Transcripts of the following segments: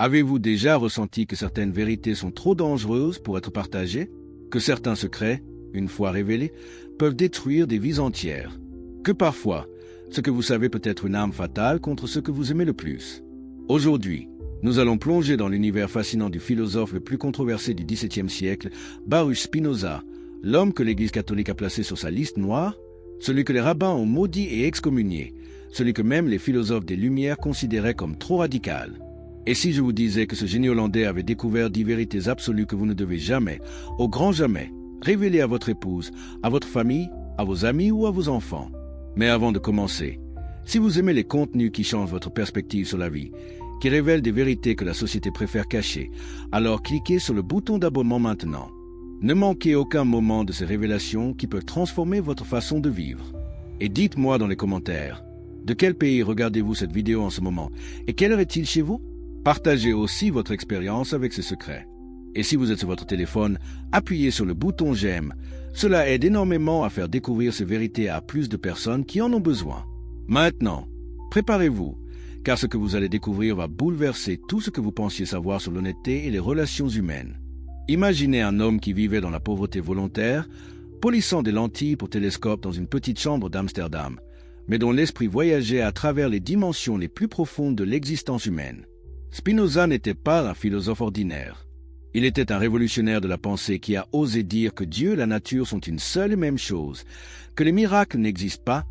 Avez-vous déjà ressenti que certaines vérités sont trop dangereuses pour être partagées? Que certains secrets, une fois révélés, peuvent détruire des vies entières? Que parfois, ce que vous savez peut être une arme fatale contre ce que vous aimez le plus? Aujourd'hui, nous allons plonger dans l'univers fascinant du philosophe le plus controversé du XVIIe siècle, Baruch Spinoza, l'homme que l'Église catholique a placé sur sa liste noire, celui que les rabbins ont maudit et excommunié, celui que même les philosophes des Lumières considéraient comme trop radical. Et si je vous disais que ce génie hollandais avait découvert 10 vérités absolues que vous ne devez jamais, au grand jamais, révéler à votre épouse, à votre famille, à vos amis ou à vos enfants? Mais avant de commencer, si vous aimez les contenus qui changent votre perspective sur la vie, qui révèlent des vérités que la société préfère cacher, alors cliquez sur le bouton d'abonnement maintenant. Ne manquez aucun moment de ces révélations qui peuvent transformer votre façon de vivre. Et dites-moi dans les commentaires, de quel pays regardez-vous cette vidéo en ce moment et quelle heure est-il chez vous? Partagez aussi votre expérience avec ces secrets. Et si vous êtes sur votre téléphone, appuyez sur le bouton j'aime. Cela aide énormément à faire découvrir ces vérités à plus de personnes qui en ont besoin. Maintenant, préparez-vous, car ce que vous allez découvrir va bouleverser tout ce que vous pensiez savoir sur l'honnêteté et les relations humaines. Imaginez un homme qui vivait dans la pauvreté volontaire, polissant des lentilles pour télescope dans une petite chambre d'Amsterdam, mais dont l'esprit voyageait à travers les dimensions les plus profondes de l'existence humaine. Spinoza n'était pas un philosophe ordinaire. Il était un révolutionnaire de la pensée qui a osé dire que Dieu et la nature sont une seule et même chose, que les miracles n'existent pas,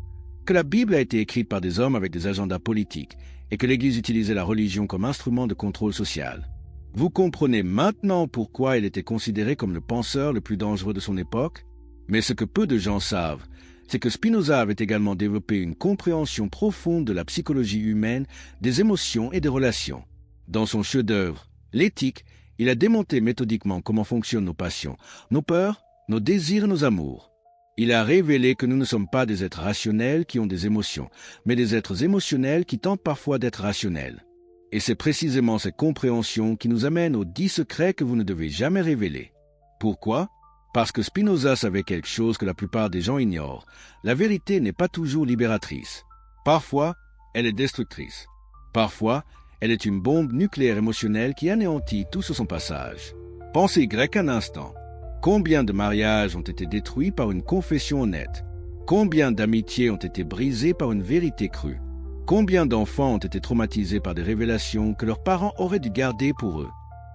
que la Bible a été écrite par des hommes avec des agendas politiques et que l'Église utilisait la religion comme instrument de contrôle social. Vous comprenez maintenant pourquoi il était considéré comme le penseur le plus dangereux de son époque? Mais ce que peu de gens savent, c'est que Spinoza avait également développé une compréhension profonde de la psychologie humaine, des émotions et des relations. Dans son chef-d'œuvre, L'éthique, il a démonté méthodiquement comment fonctionnent nos passions, nos peurs, nos désirs et nos amours. Il a révélé que nous ne sommes pas des êtres rationnels qui ont des émotions, mais des êtres émotionnels qui tentent parfois d'être rationnels. Et c'est précisément cette compréhension qui nous amène aux 10 secrets que vous ne devez jamais révéler. Pourquoi? Parce que Spinoza savait quelque chose que la plupart des gens ignorent. La vérité n'est pas toujours libératrice. Parfois, elle est destructrice. Parfois, elle est une bombe nucléaire émotionnelle qui anéantit tout sur son passage. Pensez grec un instant. Combien de mariages ont été détruits par une confession honnête? Combien d'amitiés ont été brisées par une vérité crue? Combien d'enfants ont été traumatisés par des révélations que leurs parents auraient dû garder pour eux?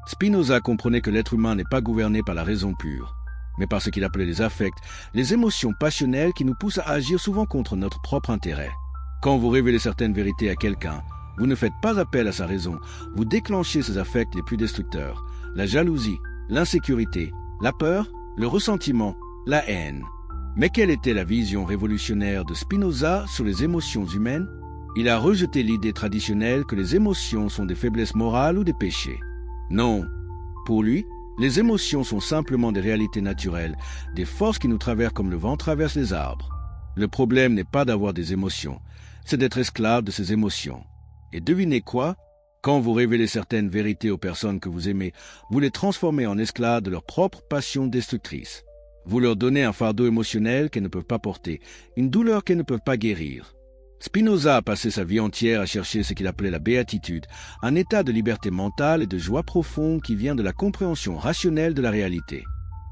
Spinoza comprenait que l'être humain n'est pas gouverné par la raison pure, mais par ce qu'il appelait les affects, les émotions passionnelles qui nous poussent à agir souvent contre notre propre intérêt. Quand vous révélez certaines vérités à quelqu'un, vous ne faites pas appel à sa raison, vous déclenchez ses affects les plus destructeurs, la jalousie, l'insécurité, la peur, le ressentiment, la haine. Mais quelle était la vision révolutionnaire de Spinoza sur les émotions humaines? Il a rejeté l'idée traditionnelle que les émotions sont des faiblesses morales ou des péchés. Non, pour lui, les émotions sont simplement des réalités naturelles, des forces qui nous traversent comme le vent traverse les arbres. Le problème n'est pas d'avoir des émotions, c'est d'être esclave de ces émotions. Et devinez quoi? Quand vous révélez certaines vérités aux personnes que vous aimez, vous les transformez en esclaves de leur propre passion destructrice. Vous leur donnez un fardeau émotionnel qu'elles ne peuvent pas porter, une douleur qu'elles ne peuvent pas guérir. Spinoza a passé sa vie entière à chercher ce qu'il appelait la béatitude, un état de liberté mentale et de joie profonde qui vient de la compréhension rationnelle de la réalité.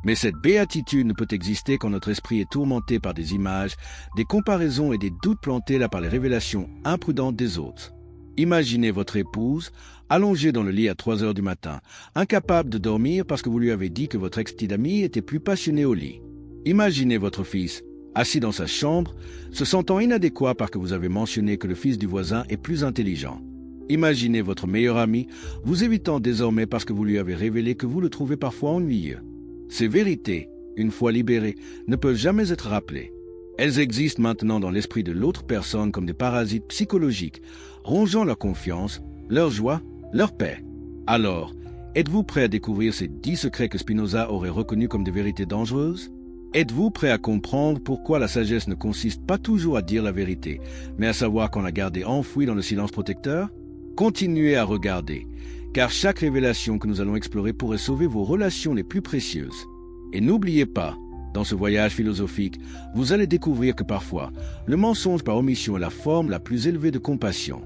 Mais cette béatitude ne peut exister quand notre esprit est tourmenté par des images, des comparaisons et des doutes plantés là par les révélations imprudentes des autres. Imaginez votre épouse, allongée dans le lit à 3 heures du matin, incapable de dormir parce que vous lui avez dit que votre ex-petite amie était plus passionnée au lit. Imaginez votre fils, assis dans sa chambre, se sentant inadéquat parce que vous avez mentionné que le fils du voisin est plus intelligent. Imaginez votre meilleur ami, vous évitant désormais parce que vous lui avez révélé que vous le trouvez parfois ennuyeux. Ces vérités, une fois libérées, ne peuvent jamais être rappelées. Elles existent maintenant dans l'esprit de l'autre personne comme des parasites psychologiques, rongeant leur confiance, leur joie, leur paix. Alors, êtes-vous prêt à découvrir ces 10 secrets que Spinoza aurait reconnus comme des vérités dangereuses? Êtes-vous prêt à comprendre pourquoi la sagesse ne consiste pas toujours à dire la vérité, mais à savoir qu'on la garder enfouie dans le silence protecteur? Continuez à regarder, car chaque révélation que nous allons explorer pourrait sauver vos relations les plus précieuses. Et n'oubliez pas, dans ce voyage philosophique, vous allez découvrir que parfois, le mensonge par omission est la forme la plus élevée de compassion.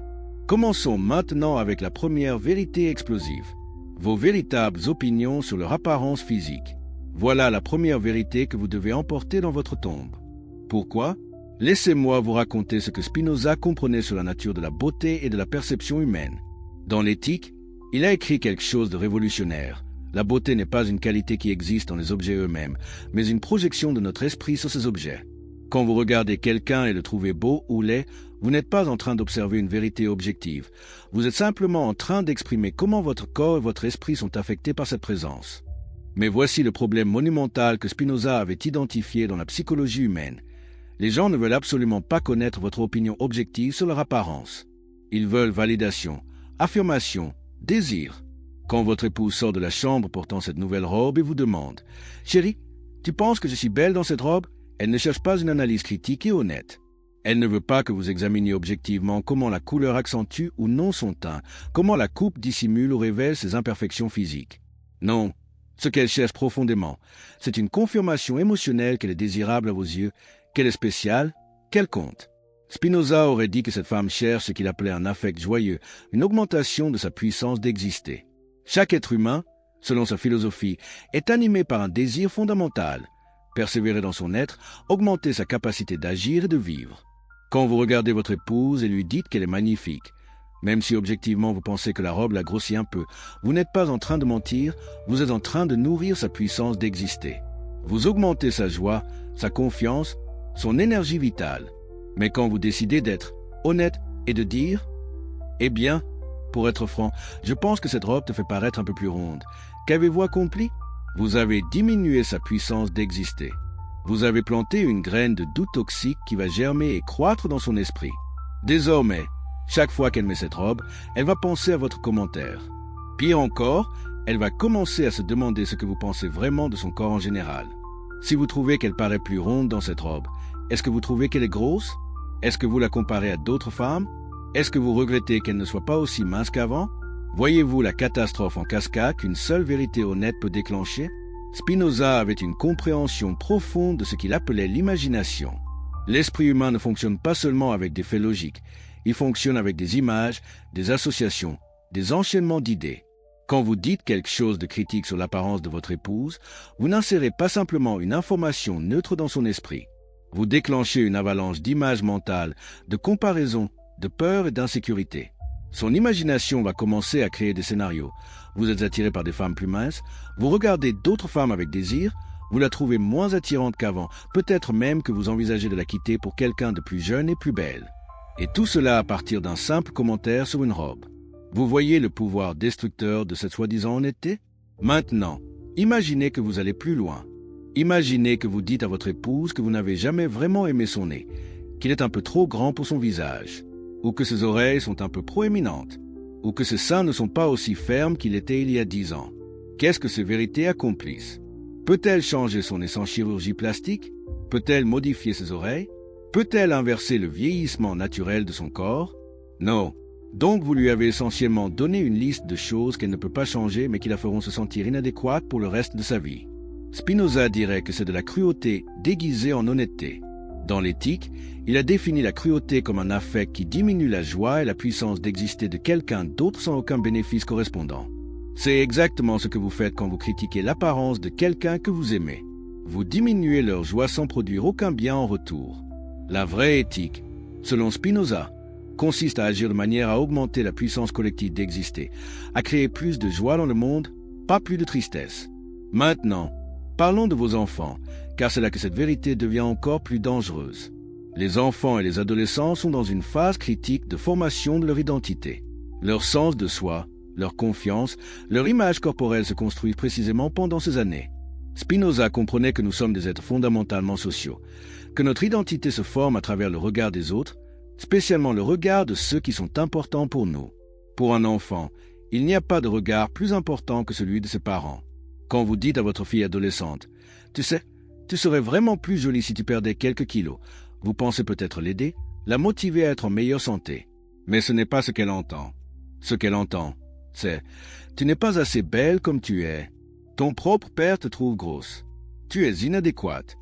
Commençons maintenant avec la première vérité explosive. Vos véritables opinions sur leur apparence physique. Voilà la première vérité que vous devez emporter dans votre tombe. Pourquoi? Laissez-moi vous raconter ce que Spinoza comprenait sur la nature de la beauté et de la perception humaine. Dans l'Éthique, il a écrit quelque chose de révolutionnaire. La beauté n'est pas une qualité qui existe dans les objets eux-mêmes, mais une projection de notre esprit sur ces objets. Quand vous regardez quelqu'un et le trouvez beau ou laid, vous n'êtes pas en train d'observer une vérité objective. Vous êtes simplement en train d'exprimer comment votre corps et votre esprit sont affectés par cette présence. Mais voici le problème monumental que Spinoza avait identifié dans la psychologie humaine. Les gens ne veulent absolument pas connaître votre opinion objective sur leur apparence. Ils veulent validation, affirmation, désir. Quand votre épouse sort de la chambre portant cette nouvelle robe et vous demande « Chérie, tu penses que je suis belle dans cette robe ?» Elle ne cherche pas une analyse critique et honnête. Elle ne veut pas que vous examiniez objectivement comment la couleur accentue ou non son teint, comment la coupe dissimule ou révèle ses imperfections physiques. Non, ce qu'elle cherche profondément, c'est une confirmation émotionnelle qu'elle est désirable à vos yeux, qu'elle est spéciale, qu'elle compte. Spinoza aurait dit que cette femme cherche ce qu'il appelait un affect joyeux, une augmentation de sa puissance d'exister. Chaque être humain, selon sa philosophie, est animé par un désir fondamental. Persévérer dans son être, augmenter sa capacité d'agir et de vivre. Quand vous regardez votre épouse et lui dites qu'elle est magnifique, même si objectivement vous pensez que la robe la grossit un peu, vous n'êtes pas en train de mentir, vous êtes en train de nourrir sa puissance d'exister. Vous augmentez sa joie, sa confiance, son énergie vitale. Mais quand vous décidez d'être honnête et de dire « Eh bien, pour être franc, je pense que cette robe te fait paraître un peu plus ronde. Qu'avez-vous accompli ?» Vous avez diminué sa puissance d'exister. Vous avez planté une graine de doute toxique qui va germer et croître dans son esprit. Désormais, chaque fois qu'elle met cette robe, elle va penser à votre commentaire. Pire encore, elle va commencer à se demander ce que vous pensez vraiment de son corps en général. Si vous trouvez qu'elle paraît plus ronde dans cette robe, est-ce que vous trouvez qu'elle est grosse? Est-ce que vous la comparez à d'autres femmes? Est-ce que vous regrettez qu'elle ne soit pas aussi mince qu'avant? Voyez-vous la catastrophe en cascade qu'une seule vérité honnête peut déclencher? Spinoza avait une compréhension profonde de ce qu'il appelait l'imagination. L'esprit humain ne fonctionne pas seulement avec des faits logiques, il fonctionne avec des images, des associations, des enchaînements d'idées. Quand vous dites quelque chose de critique sur l'apparence de votre épouse, vous n'insérez pas simplement une information neutre dans son esprit. Vous déclenchez une avalanche d'images mentales, de comparaisons, de peur et d'insécurité. Son imagination va commencer à créer des scénarios. Vous êtes attiré par des femmes plus minces, vous regardez d'autres femmes avec désir, vous la trouvez moins attirante qu'avant, peut-être même que vous envisagez de la quitter pour quelqu'un de plus jeune et plus belle. Et tout cela à partir d'un simple commentaire sur une robe. Vous voyez le pouvoir destructeur de cette soi-disant honnêteté? Maintenant, imaginez que vous allez plus loin. Imaginez que vous dites à votre épouse que vous n'avez jamais vraiment aimé son nez, qu'il est un peu trop grand pour son visage, ou que ses oreilles sont un peu proéminentes, ou que ses seins ne sont pas aussi fermes qu'ils étaient il y a 10 ans. Qu'est-ce que ces vérités accomplissent? Peut-elle changer son nez sans chirurgie plastique? Peut-elle modifier ses oreilles? Peut-elle inverser le vieillissement naturel de son corps? Non. Donc vous lui avez essentiellement donné une liste de choses qu'elle ne peut pas changer mais qui la feront se sentir inadéquate pour le reste de sa vie. Spinoza dirait que c'est de la cruauté déguisée en honnêteté. Dans l'éthique, il a défini la cruauté comme un affect qui diminue la joie et la puissance d'exister de quelqu'un d'autre sans aucun bénéfice correspondant. C'est exactement ce que vous faites quand vous critiquez l'apparence de quelqu'un que vous aimez. Vous diminuez leur joie sans produire aucun bien en retour. La vraie éthique, selon Spinoza, consiste à agir de manière à augmenter la puissance collective d'exister, à créer plus de joie dans le monde, pas plus de tristesse. Maintenant, parlons de vos enfants, car c'est là que cette vérité devient encore plus dangereuse. Les enfants et les adolescents sont dans une phase critique de formation de leur identité. Leur sens de soi, leur confiance, leur image corporelle se construisent précisément pendant ces années. Spinoza comprenait que nous sommes des êtres fondamentalement sociaux, que notre identité se forme à travers le regard des autres, spécialement le regard de ceux qui sont importants pour nous. Pour un enfant, il n'y a pas de regard plus important que celui de ses parents. Quand vous dites à votre fille adolescente « Tu sais, tu serais vraiment plus jolie si tu perdais quelques kilos », vous pensez peut-être l'aider, la motiver à être en meilleure santé. Mais ce n'est pas ce qu'elle entend. Ce qu'elle entend, c'est « Tu n'es pas assez belle comme tu es. Ton propre père te trouve grosse. Tu es inadéquate. »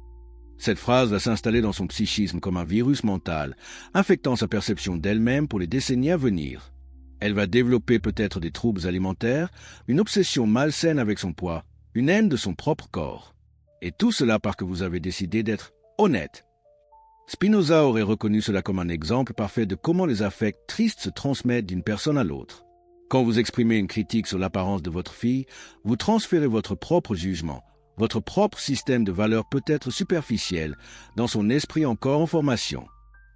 Cette phrase va s'installer dans son psychisme comme un virus mental, infectant sa perception d'elle-même pour les décennies à venir. Elle va développer peut-être des troubles alimentaires, une obsession malsaine avec son poids, une haine de son propre corps. Et tout cela parce que vous avez décidé d'être honnête. Spinoza aurait reconnu cela comme un exemple parfait de comment les affects tristes se transmettent d'une personne à l'autre. Quand vous exprimez une critique sur l'apparence de votre fille, vous transférez votre propre jugement, votre propre système de valeurs peut-être superficiel, dans son esprit encore en formation.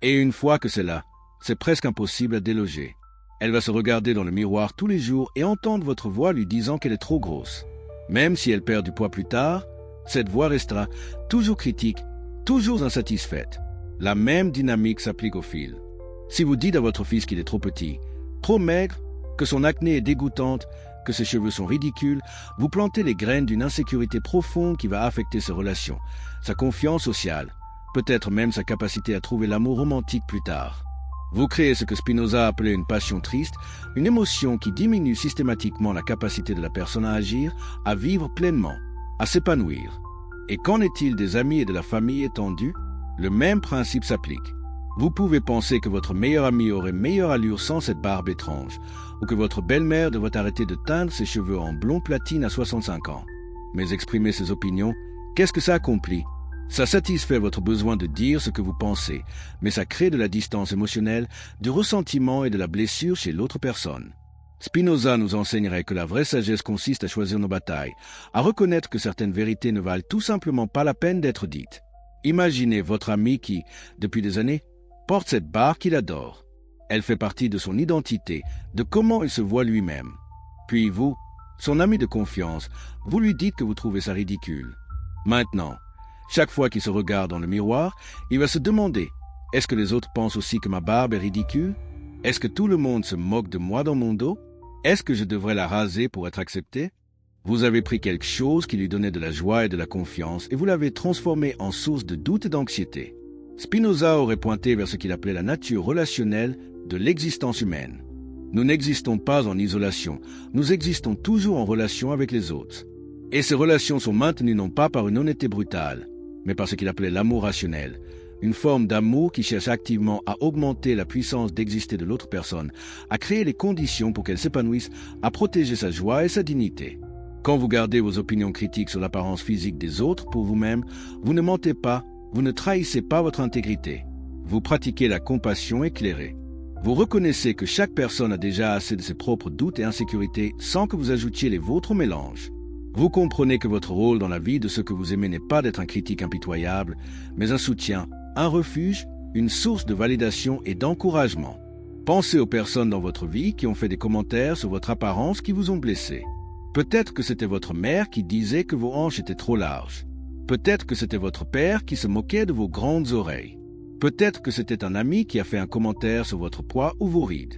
Et une fois que c'est là, c'est presque impossible à déloger. Elle va se regarder dans le miroir tous les jours et entendre votre voix lui disant qu'elle est trop grosse. Même si elle perd du poids plus tard, cette voix restera toujours critique, toujours insatisfaite. La même dynamique s'applique au fil. Si vous dites à votre fils qu'il est trop petit, trop maigre, que son acné est dégoûtante, que ses cheveux sont ridicules, vous plantez les graines d'une insécurité profonde qui va affecter ses relations, sa confiance sociale, peut-être même sa capacité à trouver l'amour romantique plus tard. Vous créez ce que Spinoza appelait une passion triste, une émotion qui diminue systématiquement la capacité de la personne à agir, à vivre pleinement, à s'épanouir. Et qu'en est-il des amis et de la famille étendue? Le même principe s'applique. Vous pouvez penser que votre meilleur ami aurait meilleure allure sans cette barbe étrange, ou que votre belle-mère devrait arrêter de teindre ses cheveux en blond platine à 65 ans. Mais exprimer ses opinions, qu'est-ce que ça accomplit? Ça satisfait votre besoin de dire ce que vous pensez, mais ça crée de la distance émotionnelle, du ressentiment et de la blessure chez l'autre personne. Spinoza nous enseignerait que la vraie sagesse consiste à choisir nos batailles, à reconnaître que certaines vérités ne valent tout simplement pas la peine d'être dites. Imaginez votre ami qui, depuis des années, porte cette barbe qu'il adore. Elle fait partie de son identité, de comment il se voit lui-même. Puis vous, son ami de confiance, vous lui dites que vous trouvez ça ridicule. Maintenant, chaque fois qu'il se regarde dans le miroir, il va se demander « Est-ce que les autres pensent aussi que ma barbe est ridicule? Est-ce que tout le monde se moque de moi dans mon dos? Est-ce que je devrais la raser pour être accepté ?» Vous avez pris quelque chose qui lui donnait de la joie et de la confiance et vous l'avez transformé en source de doute et d'anxiété. Spinoza aurait pointé vers ce qu'il appelait la nature relationnelle de l'existence humaine. Nous n'existons pas en isolation, nous existons toujours en relation avec les autres. Et ces relations sont maintenues non pas par une honnêteté brutale, mais par ce qu'il appelait l'amour rationnel, une forme d'amour qui cherche activement à augmenter la puissance d'exister de l'autre personne, à créer les conditions pour qu'elle s'épanouisse, à protéger sa joie et sa dignité. Quand vous gardez vos opinions critiques sur l'apparence physique des autres pour vous-même, vous ne mentez pas, vous ne trahissez pas votre intégrité. Vous pratiquez la compassion éclairée. Vous reconnaissez que chaque personne a déjà assez de ses propres doutes et insécurités sans que vous ajoutiez les vôtres au mélange. Vous comprenez que votre rôle dans la vie de ceux que vous aimez n'est pas d'être un critique impitoyable, mais un soutien, un refuge, une source de validation et d'encouragement. Pensez aux personnes dans votre vie qui ont fait des commentaires sur votre apparence qui vous ont blessé. Peut-être que c'était votre mère qui disait que vos hanches étaient trop larges. Peut-être que c'était votre père qui se moquait de vos grandes oreilles. Peut-être que c'était un ami qui a fait un commentaire sur votre poids ou vos rides.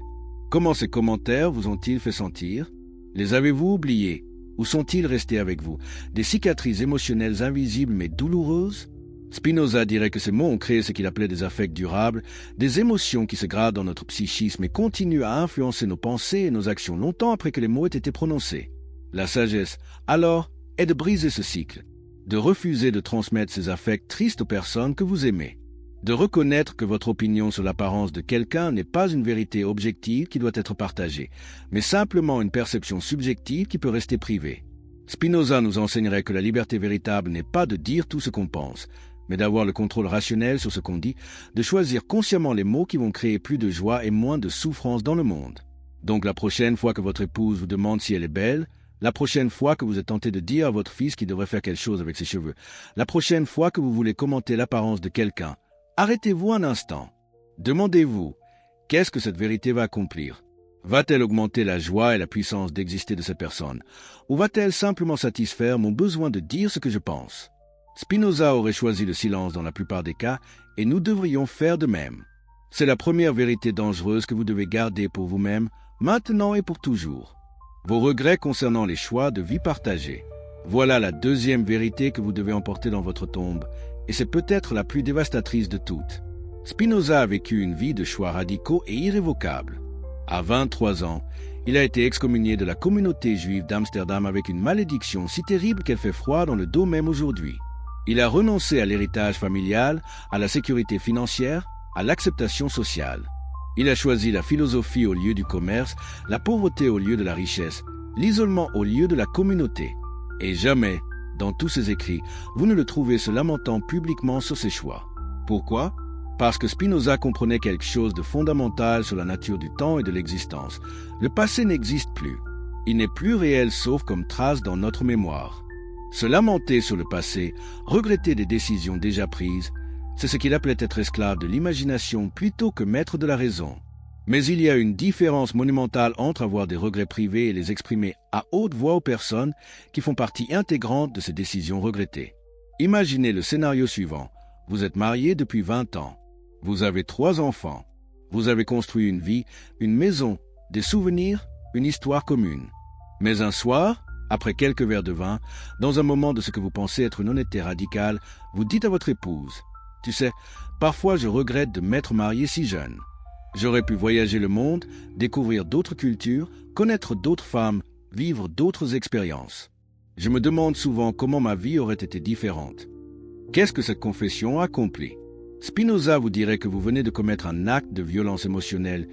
Comment ces commentaires vous ont-ils fait sentir? Les avez-vous oubliés? Ou sont-ils restés avec vous? Des cicatrices émotionnelles invisibles mais douloureuses? Spinoza dirait que ces mots ont créé ce qu'il appelait des affects durables, des émotions qui se gradent dans notre psychisme et continuent à influencer nos pensées et nos actions longtemps après que les mots aient été prononcés. La sagesse, alors, est de briser ce cycle, de refuser de transmettre ces affects tristes aux personnes que vous aimez, de reconnaître que votre opinion sur l'apparence de quelqu'un n'est pas une vérité objective qui doit être partagée, mais simplement une perception subjective qui peut rester privée. Spinoza nous enseignerait que la liberté véritable n'est pas de dire tout ce qu'on pense, mais d'avoir le contrôle rationnel sur ce qu'on dit, de choisir consciemment les mots qui vont créer plus de joie et moins de souffrance dans le monde. Donc la prochaine fois que votre épouse vous demande si elle est belle, la prochaine fois que vous êtes tenté de dire à votre fils qu'il devrait faire quelque chose avec ses cheveux, la prochaine fois que vous voulez commenter l'apparence de quelqu'un, arrêtez-vous un instant. Demandez-vous, qu'est-ce que cette vérité va accomplir? Va-t-elle augmenter la joie et la puissance d'exister de cette personne? Ou va-t-elle simplement satisfaire mon besoin de dire ce que je pense? Spinoza aurait choisi le silence dans la plupart des cas, et nous devrions faire de même. C'est la première vérité dangereuse que vous devez garder pour vous-même, maintenant et pour toujours. Vos regrets concernant les choix de vie partagés. Voilà la deuxième vérité que vous devez emporter dans votre tombe, et c'est peut-être la plus dévastatrice de toutes. Spinoza a vécu une vie de choix radicaux et irrévocables. À 23 ans, il a été excommunié de la communauté juive d'Amsterdam avec une malédiction si terrible qu'elle fait froid dans le dos même aujourd'hui. Il a renoncé à l'héritage familial, à la sécurité financière, à l'acceptation sociale. Il a choisi la philosophie au lieu du commerce, la pauvreté au lieu de la richesse, l'isolement au lieu de la communauté. Et jamais, dans tous ses écrits, vous ne le trouvez se lamentant publiquement sur ses choix. Pourquoi ? Parce que Spinoza comprenait quelque chose de fondamental sur la nature du temps et de l'existence. Le passé n'existe plus. Il n'est plus réel sauf comme trace dans notre mémoire. Se lamenter sur le passé, regretter des décisions déjà prises, c'est ce qu'il appelait être esclave de l'imagination plutôt que maître de la raison. Mais il y a une différence monumentale entre avoir des regrets privés et les exprimer à haute voix aux personnes qui font partie intégrante de ces décisions regrettées. Imaginez le scénario suivant. Vous êtes marié depuis 20 ans. Vous avez 3 enfants. Vous avez construit une vie, une maison, des souvenirs, une histoire commune. Mais un soir, après quelques verres de vin, dans un moment de ce que vous pensez être une honnêteté radicale, vous dites à votre épouse « Tu sais, parfois je regrette de m'être marié si jeune. J'aurais pu voyager le monde, découvrir d'autres cultures, connaître d'autres femmes, vivre d'autres expériences. Je me demande souvent comment ma vie aurait été différente. » Qu'est-ce que cette confession accomplit ? Spinoza vous dirait que vous venez de commettre un acte de violence émotionnelle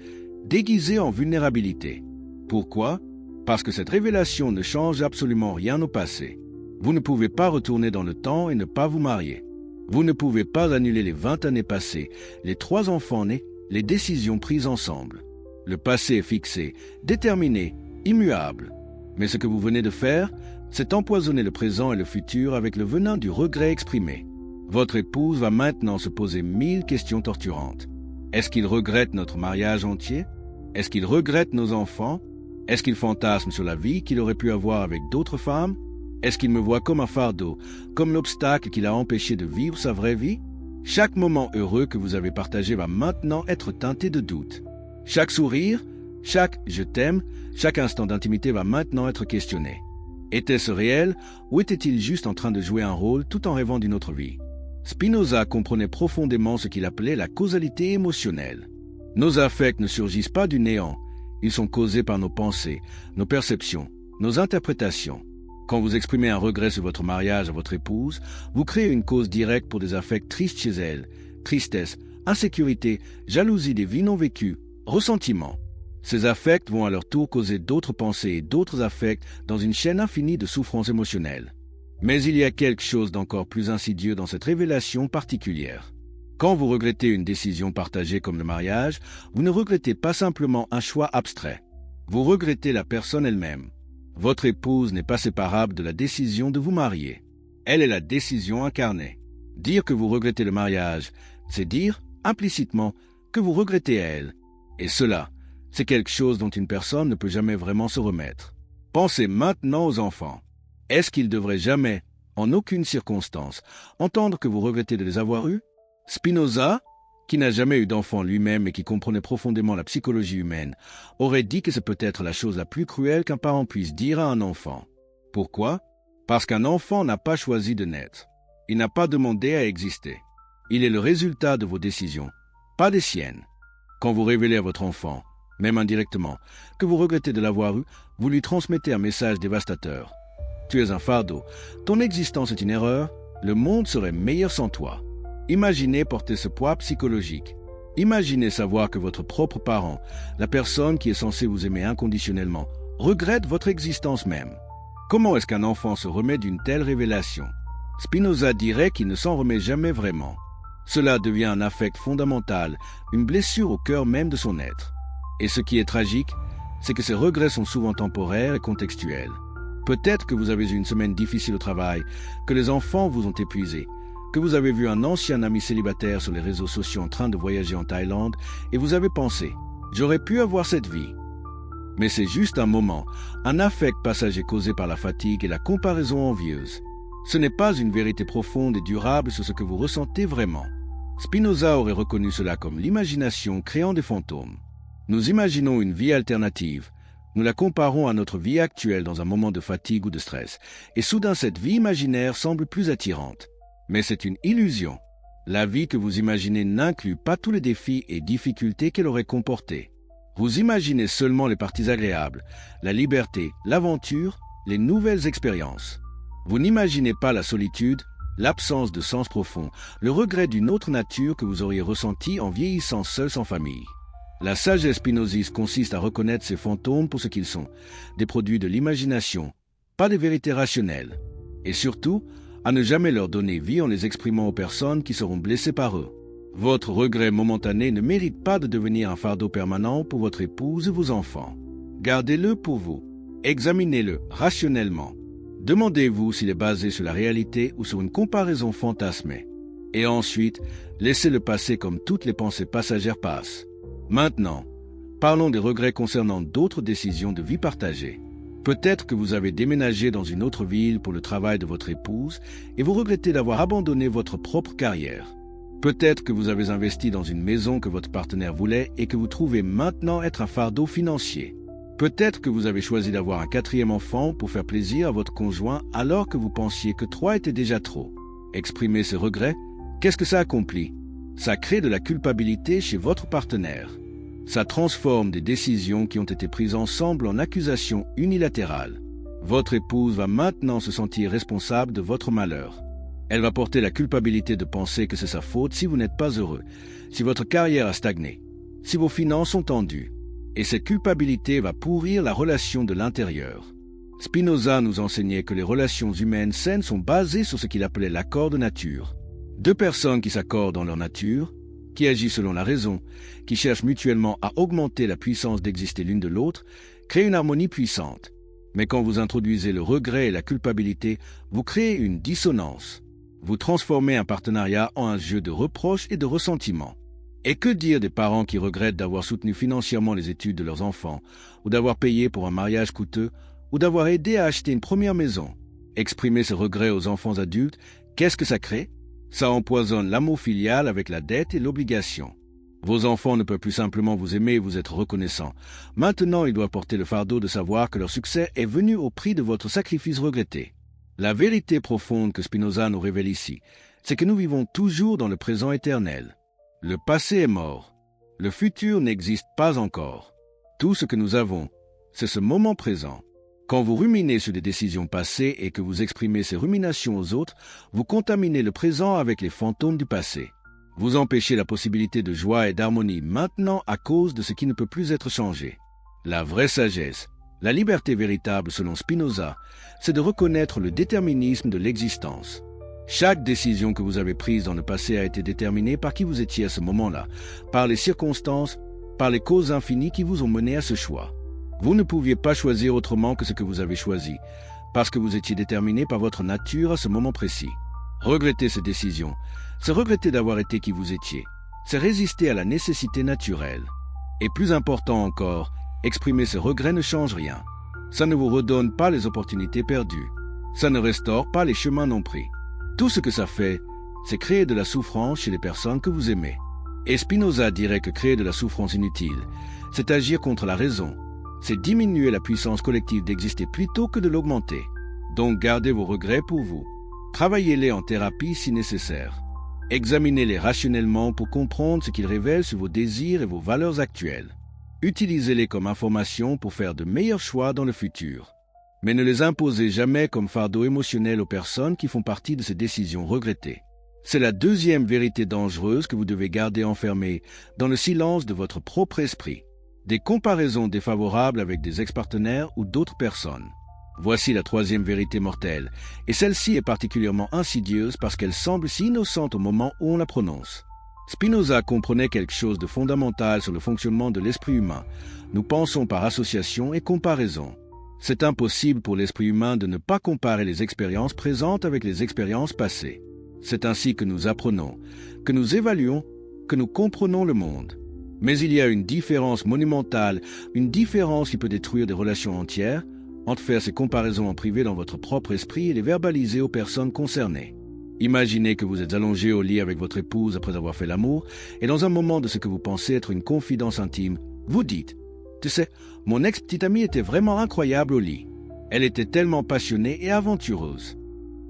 déguisé en vulnérabilité. Pourquoi ? Parce que cette révélation ne change absolument rien au passé. Vous ne pouvez pas retourner dans le temps et ne pas vous marier. Vous ne pouvez pas annuler les 20 années passées, les 3 enfants nés, les décisions prises ensemble. Le passé est fixé, déterminé, immuable. Mais ce que vous venez de faire, c'est empoisonner le présent et le futur avec le venin du regret exprimé. Votre épouse va maintenant se poser 1000 questions torturantes. Est-ce qu'il regrette notre mariage entier ? Est-ce qu'il regrette nos enfants ? Est-ce qu'il fantasme sur la vie qu'il aurait pu avoir avec d'autres femmes ? Est-ce qu'il me voit comme un fardeau, comme l'obstacle qui l'a empêché de vivre sa vraie vie ? Chaque moment heureux que vous avez partagé va maintenant être teinté de doute. Chaque sourire, chaque « je t'aime », chaque instant d'intimité va maintenant être questionné. Était-ce réel ou était-il juste en train de jouer un rôle tout en rêvant d'une autre vie ? Spinoza comprenait profondément ce qu'il appelait la causalité émotionnelle. Nos affects ne surgissent pas du néant, ils sont causés par nos pensées, nos perceptions, nos interprétations. Quand vous exprimez un regret sur votre mariage à votre épouse, vous créez une cause directe pour des affects tristes chez elle, tristesse, insécurité, jalousie des vies non vécues, ressentiment. Ces affects vont à leur tour causer d'autres pensées et d'autres affects dans une chaîne infinie de souffrances émotionnelles. Mais il y a quelque chose d'encore plus insidieux dans cette révélation particulière. Quand vous regrettez une décision partagée comme le mariage, vous ne regrettez pas simplement un choix abstrait. Vous regrettez la personne elle-même. Votre épouse n'est pas séparable de la décision de vous marier. Elle est la décision incarnée. Dire que vous regrettez le mariage, c'est dire, implicitement, que vous regrettez elle. Et cela, c'est quelque chose dont une personne ne peut jamais vraiment se remettre. Pensez maintenant aux enfants. Est-ce qu'ils devraient jamais, en aucune circonstance, entendre que vous regrettez de les avoir eus ? Spinoza, qui n'a jamais eu d'enfant lui-même et qui comprenait profondément la psychologie humaine, aurait dit que c'est peut-être la chose la plus cruelle qu'un parent puisse dire à un enfant. Pourquoi ? Parce qu'un enfant n'a pas choisi de naître. Il n'a pas demandé à exister. Il est le résultat de vos décisions, pas des siennes. Quand vous révélez à votre enfant, même indirectement, que vous regrettez de l'avoir eu, vous lui transmettez un message dévastateur. Tu es un fardeau, ton existence est une erreur, le monde serait meilleur sans toi. Imaginez porter ce poids psychologique. Imaginez savoir que votre propre parent, la personne qui est censée vous aimer inconditionnellement, regrette votre existence même. Comment est-ce qu'un enfant se remet d'une telle révélation ? Spinoza dirait qu'il ne s'en remet jamais vraiment. Cela devient un affect fondamental, une blessure au cœur même de son être. Et ce qui est tragique, c'est que ces regrets sont souvent temporaires et contextuels. Peut-être que vous avez eu une semaine difficile au travail, que les enfants vous ont épuisé, que vous avez vu un ancien ami célibataire sur les réseaux sociaux en train de voyager en Thaïlande et vous avez pensé « j'aurais pu avoir cette vie ». Mais c'est juste un moment, un affect passager causé par la fatigue et la comparaison envieuse. Ce n'est pas une vérité profonde et durable sur ce que vous ressentez vraiment. Spinoza aurait reconnu cela comme l'imagination créant des fantômes. Nous imaginons une vie alternative. Nous la comparons à notre vie actuelle dans un moment de fatigue ou de stress, et soudain cette vie imaginaire semble plus attirante. Mais c'est une illusion. La vie que vous imaginez n'inclut pas tous les défis et difficultés qu'elle aurait comportés. Vous imaginez seulement les parties agréables, la liberté, l'aventure, les nouvelles expériences. Vous n'imaginez pas la solitude, l'absence de sens profond, le regret d'une autre nature que vous auriez ressenti en vieillissant seul sans famille. La sagesse spinoziste consiste à reconnaître ces fantômes pour ce qu'ils sont, des produits de l'imagination, pas des vérités rationnelles. Et surtout, à ne jamais leur donner vie en les exprimant aux personnes qui seront blessées par eux. Votre regret momentané ne mérite pas de devenir un fardeau permanent pour votre épouse et vos enfants. Gardez-le pour vous. Examinez-le rationnellement. Demandez-vous s'il est basé sur la réalité ou sur une comparaison fantasmée. Et ensuite, laissez-le passer comme toutes les pensées passagères passent. Maintenant, parlons des regrets concernant d'autres décisions de vie partagée. Peut-être que vous avez déménagé dans une autre ville pour le travail de votre épouse et vous regrettez d'avoir abandonné votre propre carrière. Peut-être que vous avez investi dans une maison que votre partenaire voulait et que vous trouvez maintenant être un fardeau financier. Peut-être que vous avez choisi d'avoir un 4e enfant pour faire plaisir à votre conjoint alors que vous pensiez que 3 étaient déjà trop. Exprimer ces regrets, qu'est-ce que ça accomplit? Ça crée de la culpabilité chez votre partenaire. Ça transforme des décisions qui ont été prises ensemble en accusations unilatérales. Votre épouse va maintenant se sentir responsable de votre malheur. Elle va porter la culpabilité de penser que c'est sa faute si vous n'êtes pas heureux, si votre carrière a stagné, si vos finances sont tendues. Et cette culpabilité va pourrir la relation de l'intérieur. Spinoza nous enseignait que les relations humaines saines sont basées sur ce qu'il appelait l'accord de nature. 2 personnes qui s'accordent dans leur nature, qui agissent selon la raison, qui cherchent mutuellement à augmenter la puissance d'exister l'une de l'autre, créent une harmonie puissante. Mais quand vous introduisez le regret et la culpabilité, vous créez une dissonance. Vous transformez un partenariat en un jeu de reproches et de ressentiments. Et que dire des parents qui regrettent d'avoir soutenu financièrement les études de leurs enfants, ou d'avoir payé pour un mariage coûteux, ou d'avoir aidé à acheter une première maison? Exprimer ce regret aux enfants adultes, qu'est-ce que ça crée? Ça empoisonne l'amour filial avec la dette et l'obligation. Vos enfants ne peuvent plus simplement vous aimer et vous être reconnaissants. Maintenant, ils doivent porter le fardeau de savoir que leur succès est venu au prix de votre sacrifice regretté. La vérité profonde que Spinoza nous révèle ici, c'est que nous vivons toujours dans le présent éternel. Le passé est mort. Le futur n'existe pas encore. Tout ce que nous avons, c'est ce moment présent. Quand vous ruminez sur des décisions passées et que vous exprimez ces ruminations aux autres, vous contaminez le présent avec les fantômes du passé. Vous empêchez la possibilité de joie et d'harmonie maintenant à cause de ce qui ne peut plus être changé. La vraie sagesse, la liberté véritable selon Spinoza, c'est de reconnaître le déterminisme de l'existence. Chaque décision que vous avez prise dans le passé a été déterminée par qui vous étiez à ce moment-là, par les circonstances, par les causes infinies qui vous ont mené à ce choix. Vous ne pouviez pas choisir autrement que ce que vous avez choisi, parce que vous étiez déterminé par votre nature à ce moment précis. Regretter ces décisions, c'est regretter d'avoir été qui vous étiez. C'est résister à la nécessité naturelle. Et plus important encore, exprimer ces regrets ne change rien. Ça ne vous redonne pas les opportunités perdues. Ça ne restaure pas les chemins non pris. Tout ce que ça fait, c'est créer de la souffrance chez les personnes que vous aimez. Et Spinoza dirait que créer de la souffrance inutile, c'est agir contre la raison. C'est diminuer la puissance collective d'exister plutôt que de l'augmenter. Donc gardez vos regrets pour vous. Travaillez-les en thérapie si nécessaire. Examinez-les rationnellement pour comprendre ce qu'ils révèlent sur vos désirs et vos valeurs actuelles. Utilisez-les comme information pour faire de meilleurs choix dans le futur. Mais ne les imposez jamais comme fardeau émotionnel aux personnes qui font partie de ces décisions regrettées. C'est la deuxième vérité dangereuse que vous devez garder enfermée dans le silence de votre propre esprit. Des comparaisons défavorables avec des ex-partenaires ou d'autres personnes. Voici la troisième vérité mortelle, et celle-ci est particulièrement insidieuse parce qu'elle semble si innocente au moment où on la prononce. Spinoza comprenait quelque chose de fondamental sur le fonctionnement de l'esprit humain. Nous pensons par association et comparaison. C'est impossible pour l'esprit humain de ne pas comparer les expériences présentes avec les expériences passées. C'est ainsi que nous apprenons, que nous évaluons, que nous comprenons le monde. Mais il y a une différence monumentale, une différence qui peut détruire des relations entières, entre faire ces comparaisons en privé dans votre propre esprit et les verbaliser aux personnes concernées. Imaginez que vous êtes allongé au lit avec votre épouse après avoir fait l'amour, et dans un moment de ce que vous pensez être une confidence intime, vous dites « Tu sais, mon ex-petite amie était vraiment incroyable au lit. Elle était tellement passionnée et aventureuse. »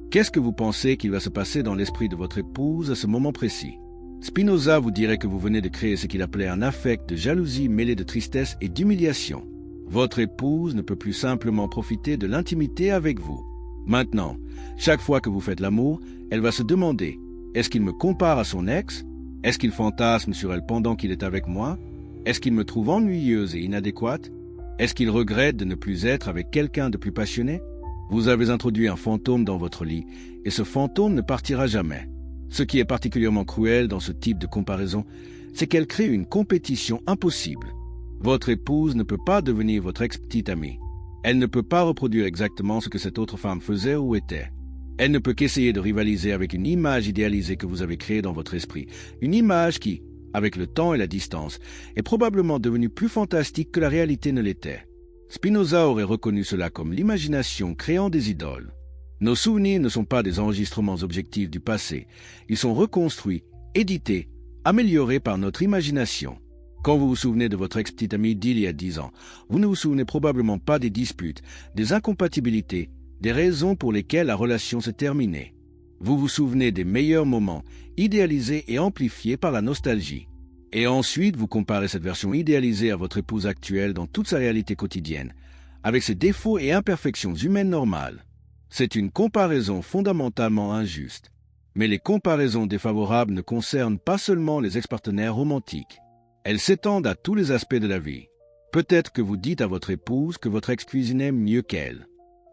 Qu'est-ce que vous pensez qu'il va se passer dans l'esprit de votre épouse à ce moment précis? Spinoza vous dirait que vous venez de créer ce qu'il appelait un affect de jalousie mêlé de tristesse et d'humiliation. Votre épouse ne peut plus simplement profiter de l'intimité avec vous. Maintenant, chaque fois que vous faites l'amour, elle va se demander « Est-ce qu'il me compare à son ex? Est-ce qu'il fantasme sur elle pendant qu'il est avec moi? Est-ce qu'il me trouve ennuyeuse et inadéquate? Est-ce qu'il regrette de ne plus être avec quelqu'un de plus passionné? Vous avez introduit un fantôme dans votre lit, et ce fantôme ne partira jamais. Ce qui est particulièrement cruel dans ce type de comparaison, c'est qu'elle crée une compétition impossible. Votre épouse ne peut pas devenir votre ex-petite amie. Elle ne peut pas reproduire exactement ce que cette autre femme faisait ou était. Elle ne peut qu'essayer de rivaliser avec une image idéalisée que vous avez créée dans votre esprit. Une image qui, avec le temps et la distance, est probablement devenue plus fantastique que la réalité ne l'était. Spinoza aurait reconnu cela comme l'imagination créant des idoles. Nos souvenirs ne sont pas des enregistrements objectifs du passé. Ils sont reconstruits, édités, améliorés par notre imagination. Quand vous vous souvenez de votre ex-petite amie d'il y a 10 ans, vous ne vous souvenez probablement pas des disputes, des incompatibilités, des raisons pour lesquelles la relation s'est terminée. Vous vous souvenez des meilleurs moments, idéalisés et amplifiés par la nostalgie. Et ensuite, vous comparez cette version idéalisée à votre épouse actuelle dans toute sa réalité quotidienne, avec ses défauts et imperfections humaines normales. C'est une comparaison fondamentalement injuste. Mais les comparaisons défavorables ne concernent pas seulement les ex-partenaires romantiques. Elles s'étendent à tous les aspects de la vie. Peut-être que vous dites à votre épouse que votre ex cuisinait mieux qu'elle,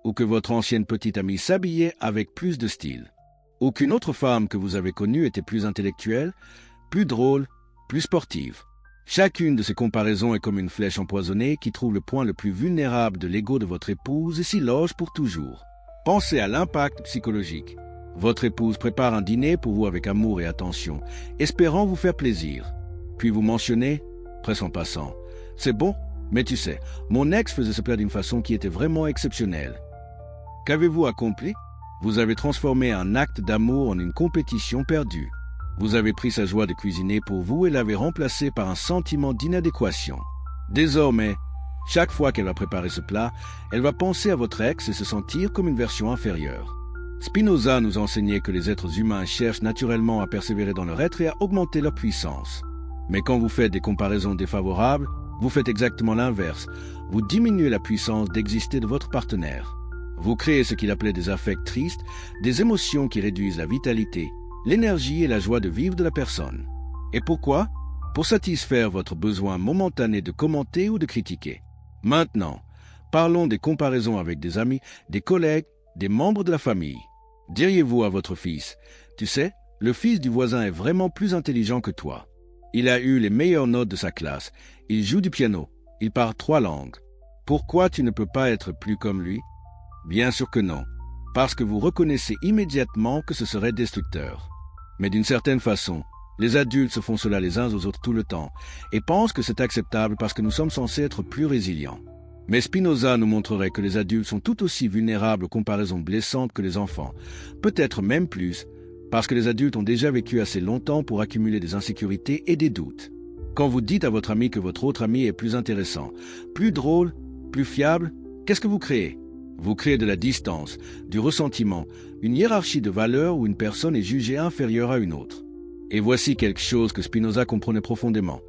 ou que votre ancienne petite amie s'habillait avec plus de style, ou qu'une autre femme que vous avez connue était plus intellectuelle, plus drôle, plus sportive. Chacune de ces comparaisons est comme une flèche empoisonnée qui trouve le point le plus vulnérable de l'ego de votre épouse et s'y loge pour toujours. Pensez à l'impact psychologique. Votre épouse prépare un dîner pour vous avec amour et attention, espérant vous faire plaisir. Puis vous mentionnez, presque en passant, « C'est bon, mais tu sais, mon ex faisait ce plat d'une façon qui était vraiment exceptionnelle. » Qu'avez-vous accompli? Vous avez transformé un acte d'amour en une compétition perdue. Vous avez pris sa joie de cuisiner pour vous et l'avez remplacé par un sentiment d'inadéquation. Désormais, chaque fois qu'elle va préparer ce plat, elle va penser à votre ex et se sentir comme une version inférieure. Spinoza nous enseignait que les êtres humains cherchent naturellement à persévérer dans leur être et à augmenter leur puissance. Mais quand vous faites des comparaisons défavorables, vous faites exactement l'inverse. Vous diminuez la puissance d'exister de votre partenaire. Vous créez ce qu'il appelait des affects tristes, des émotions qui réduisent la vitalité, l'énergie et la joie de vivre de la personne. Et pourquoi? Pour satisfaire votre besoin momentané de commenter ou de critiquer. Maintenant, parlons des comparaisons avec des amis, des collègues, des membres de la famille. Diriez-vous à votre fils, « Tu sais, le fils du voisin est vraiment plus intelligent que toi. Il a eu les meilleures notes de sa classe, il joue du piano, il parle 3 langues. Pourquoi tu ne peux pas être plus comme lui ?» Bien sûr que non, parce que vous reconnaissez immédiatement que ce serait destructeur. Mais d'une certaine façon, les adultes se font cela les uns aux autres tout le temps et pensent que c'est acceptable parce que nous sommes censés être plus résilients. Mais Spinoza nous montrerait que les adultes sont tout aussi vulnérables aux comparaisons blessantes que les enfants, peut-être même plus, parce que les adultes ont déjà vécu assez longtemps pour accumuler des insécurités et des doutes. Quand vous dites à votre ami que votre autre ami est plus intéressant, plus drôle, plus fiable, qu'est-ce que vous créez? Vous créez de la distance, du ressentiment, une hiérarchie de valeurs où une personne est jugée inférieure à une autre. Et voici quelque chose que Spinoza comprenait profondément.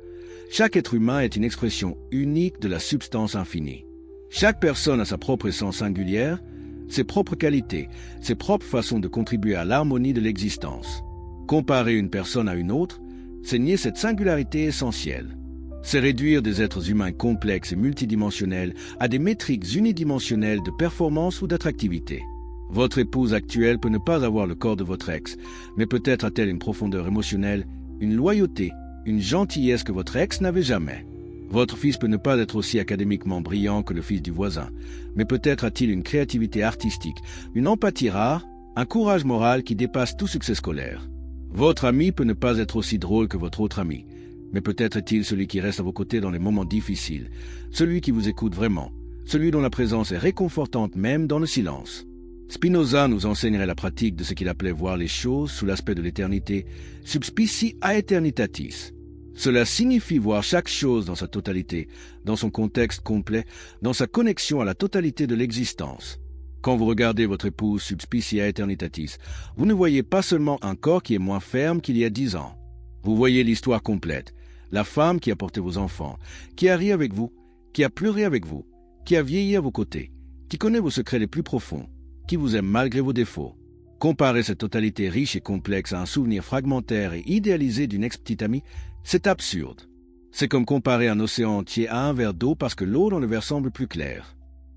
Chaque être humain est une expression unique de la substance infinie. Chaque personne a sa propre essence singulière, ses propres qualités, ses propres façons de contribuer à l'harmonie de l'existence. Comparer une personne à une autre, c'est nier cette singularité essentielle. C'est réduire des êtres humains complexes et multidimensionnels à des métriques unidimensionnelles de performance ou d'attractivité. Votre épouse actuelle peut ne pas avoir le corps de votre ex, mais peut-être a-t-elle une profondeur émotionnelle, une loyauté, une gentillesse que votre ex n'avait jamais. Votre fils peut ne pas être aussi académiquement brillant que le fils du voisin, mais peut-être a-t-il une créativité artistique, une empathie rare, un courage moral qui dépasse tout succès scolaire. Votre ami peut ne pas être aussi drôle que votre autre ami, mais peut-être est-il celui qui reste à vos côtés dans les moments difficiles, celui qui vous écoute vraiment, celui dont la présence est réconfortante même dans le silence. Spinoza nous enseignerait la pratique de ce qu'il appelait voir les choses sous l'aspect de l'éternité, subspici aeternitatis. Cela signifie voir chaque chose dans sa totalité, dans son contexte complet, dans sa connexion à la totalité de l'existence. Quand vous regardez votre épouse subspici aeternitatis, vous ne voyez pas seulement un corps qui est moins ferme qu'il y a 10 ans. Vous voyez l'histoire complète, la femme qui a porté vos enfants, qui a ri avec vous, qui a pleuré avec vous, qui a vieilli à vos côtés, qui connaît vos secrets les plus profonds, qui vous aime malgré vos défauts. Comparer cette totalité riche et complexe à un souvenir fragmentaire et idéalisé d'une ex-petite amie, c'est absurde. C'est comme comparer un océan entier à un verre d'eau parce que l'eau dans le verre semble plus claire.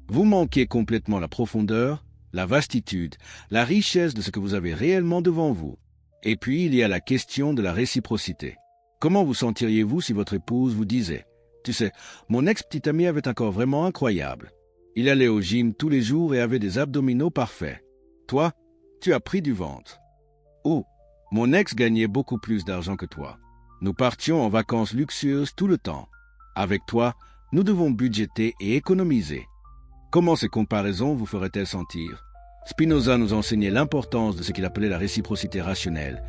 Vous manquez complètement la profondeur, la vastitude, la richesse de ce que vous avez réellement devant vous. Et puis, il y a la question de la réciprocité. Comment vous sentiriez-vous si votre épouse vous disait « Tu sais, mon ex-petit ami avait un corps vraiment incroyable. Il allait au gym tous les jours et avait des abdominaux parfaits. Toi, tu as pris du ventre. Oh, mon ex gagnait beaucoup plus d'argent que toi. Nous partions en vacances luxueuses tout le temps. Avec toi, nous devons budgéter et économiser. » Comment ces comparaisons vous feraient-elles sentir? Spinoza nous enseignait l'importance de ce qu'il appelait la réciprocité rationnelle.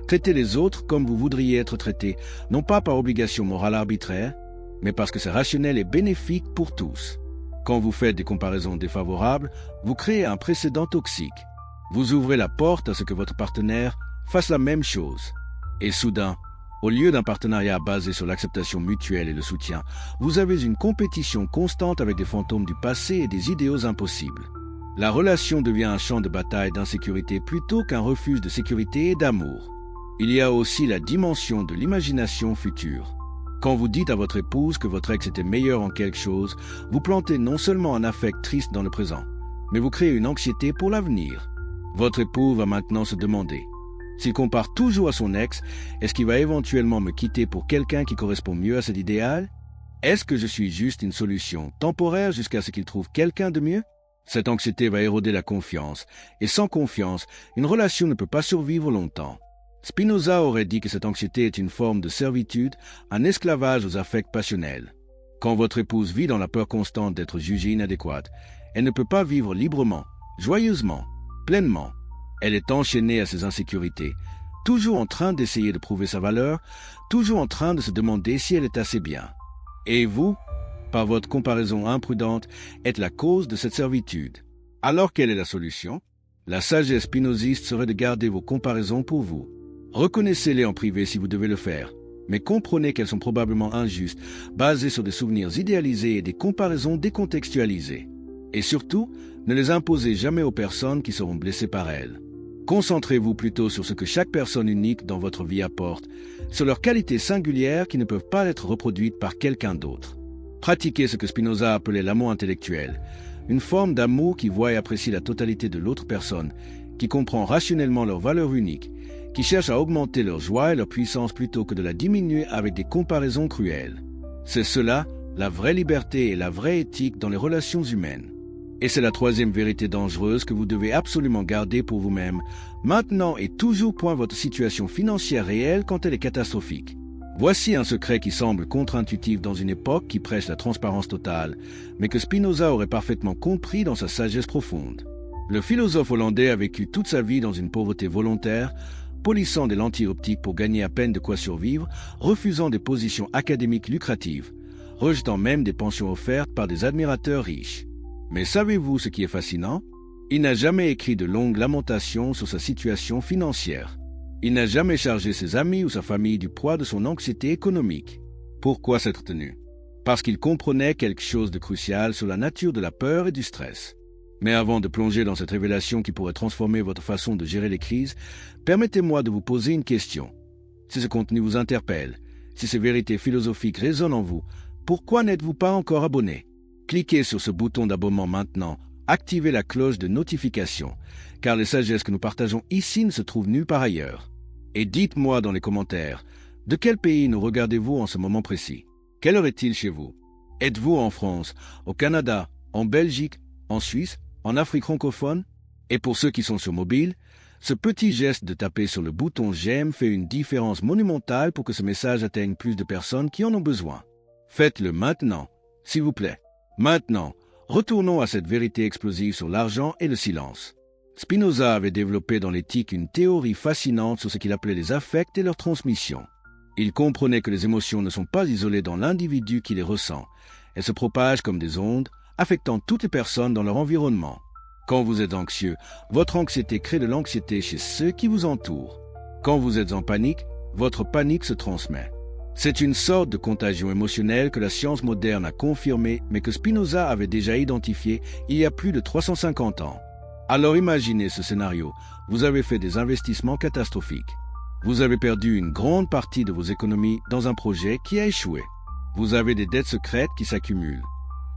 Traitez les autres comme vous voudriez être traités, non pas par obligation morale arbitraire, mais parce que c'est rationnel et bénéfique pour tous. Quand vous faites des comparaisons défavorables, vous créez un précédent toxique. Vous ouvrez la porte à ce que votre partenaire fasse la même chose. Et soudain, au lieu d'un partenariat basé sur l'acceptation mutuelle et le soutien, vous avez une compétition constante avec des fantômes du passé et des idéaux impossibles. La relation devient un champ de bataille d'insécurité plutôt qu'un refuge de sécurité et d'amour. Il y a aussi la dimension de l'imagination future. Quand vous dites à votre épouse que votre ex était meilleur en quelque chose, vous plantez non seulement un affect triste dans le présent, mais vous créez une anxiété pour l'avenir. Votre époux va maintenant se demander: s'il compare toujours à son ex, est-ce qu'il va éventuellement me quitter pour quelqu'un qui correspond mieux à cet idéal? Est-ce que je suis juste une solution temporaire jusqu'à ce qu'il trouve quelqu'un de mieux? Cette anxiété va éroder la confiance, et sans confiance, une relation ne peut pas survivre longtemps. Spinoza aurait dit que cette anxiété est une forme de servitude, un esclavage aux affects passionnels. Quand votre épouse vit dans la peur constante d'être jugée inadéquate, elle ne peut pas vivre librement, joyeusement, pleinement. Elle est enchaînée à ses insécurités, toujours en train d'essayer de prouver sa valeur, toujours en train de se demander si elle est assez bien. Et vous, par votre comparaison imprudente, êtes la cause de cette servitude. Alors quelle est la solution? La sagesse spinoziste serait de garder vos comparaisons pour vous. Reconnaissez-les en privé si vous devez le faire, mais comprenez qu'elles sont probablement injustes, basées sur des souvenirs idéalisés et des comparaisons décontextualisées. Et surtout, ne les imposez jamais aux personnes qui seront blessées par elles. Concentrez-vous plutôt sur ce que chaque personne unique dans votre vie apporte, sur leurs qualités singulières qui ne peuvent pas être reproduites par quelqu'un d'autre. Pratiquez ce que Spinoza appelait l'amour intellectuel, une forme d'amour qui voit et apprécie la totalité de l'autre personne, qui comprend rationnellement leur valeur unique, qui cherche à augmenter leur joie et leur puissance plutôt que de la diminuer avec des comparaisons cruelles. C'est cela, la vraie liberté et la vraie éthique dans les relations humaines. Et c'est la troisième vérité dangereuse que vous devez absolument garder pour vous-même, maintenant et toujours point votre situation financière réelle quand elle est catastrophique. Voici un secret qui semble contre-intuitif dans une époque qui prêche la transparence totale, mais que Spinoza aurait parfaitement compris dans sa sagesse profonde. Le philosophe hollandais a vécu toute sa vie dans une pauvreté volontaire, polissant des lentilles optiques pour gagner à peine de quoi survivre, refusant des positions académiques lucratives, rejetant même des pensions offertes par des admirateurs riches. Mais savez-vous ce qui est fascinant? Il n'a jamais écrit de longues lamentations sur sa situation financière. Il n'a jamais chargé ses amis ou sa famille du poids de son anxiété économique. Pourquoi s'être tenu? Parce qu'il comprenait quelque chose de crucial sur la nature de la peur et du stress. Mais avant de plonger dans cette révélation qui pourrait transformer votre façon de gérer les crises, permettez-moi de vous poser une question. Si ce contenu vous interpelle, si ces vérités philosophiques résonnent en vous, pourquoi n'êtes-vous pas encore abonné? Cliquez sur ce bouton d'abonnement maintenant, activez la cloche de notification, car les sagesses que nous partageons ici ne se trouvent nulle part ailleurs. Et dites-moi dans les commentaires, de quel pays nous regardez-vous en ce moment précis? Quelle heure est-il chez vous? Êtes-vous en France, au Canada, en Belgique, en Suisse, en Afrique francophone? Et pour ceux qui sont sur mobile, ce petit geste de taper sur le bouton j'aime fait une différence monumentale pour que ce message atteigne plus de personnes qui en ont besoin. Faites-le maintenant, s'il vous plaît. Maintenant, retournons à cette vérité explosive sur l'argent et le silence. Spinoza avait développé dans l'éthique une théorie fascinante sur ce qu'il appelait les affects et leur transmission. Il comprenait que les émotions ne sont pas isolées dans l'individu qui les ressent. Elles se propagent comme des ondes, affectant toutes les personnes dans leur environnement. Quand vous êtes anxieux, votre anxiété crée de l'anxiété chez ceux qui vous entourent. Quand vous êtes en panique, votre panique se transmet. C'est une sorte de contagion émotionnelle que la science moderne a confirmée, mais que Spinoza avait déjà identifié il y a plus de 350 ans. Alors imaginez ce scénario, vous avez fait des investissements catastrophiques. Vous avez perdu une grande partie de vos économies dans un projet qui a échoué. Vous avez des dettes secrètes qui s'accumulent.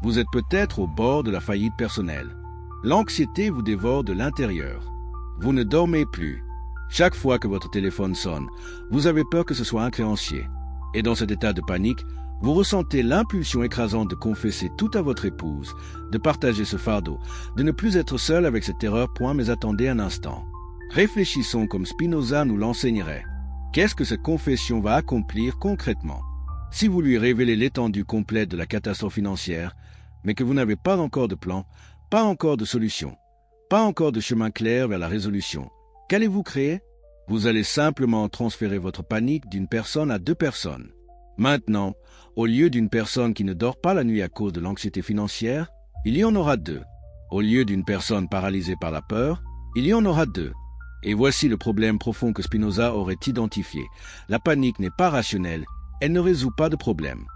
Vous êtes peut-être au bord de la faillite personnelle. L'anxiété vous dévore de l'intérieur. Vous ne dormez plus. Chaque fois que votre téléphone sonne, vous avez peur que ce soit un créancier. Et dans cet état de panique, vous ressentez l'impulsion écrasante de confesser tout à votre épouse, de partager ce fardeau, de ne plus être seul avec cette terreur. Mais attendez un instant. Réfléchissons comme Spinoza nous l'enseignerait. Qu'est-ce que cette confession va accomplir concrètement? Si vous lui révélez l'étendue complète de la catastrophe financière, mais que vous n'avez pas encore de plan, pas encore de solution, pas encore de chemin clair vers la résolution, qu'allez-vous créer? Vous allez simplement transférer votre panique d'une personne à deux personnes. Maintenant, au lieu d'une personne qui ne dort pas la nuit à cause de l'anxiété financière, il y en aura deux. Au lieu d'une personne paralysée par la peur, il y en aura deux. Et voici le problème profond que Spinoza aurait identifié. La panique n'est pas rationnelle, elle ne résout pas de problème.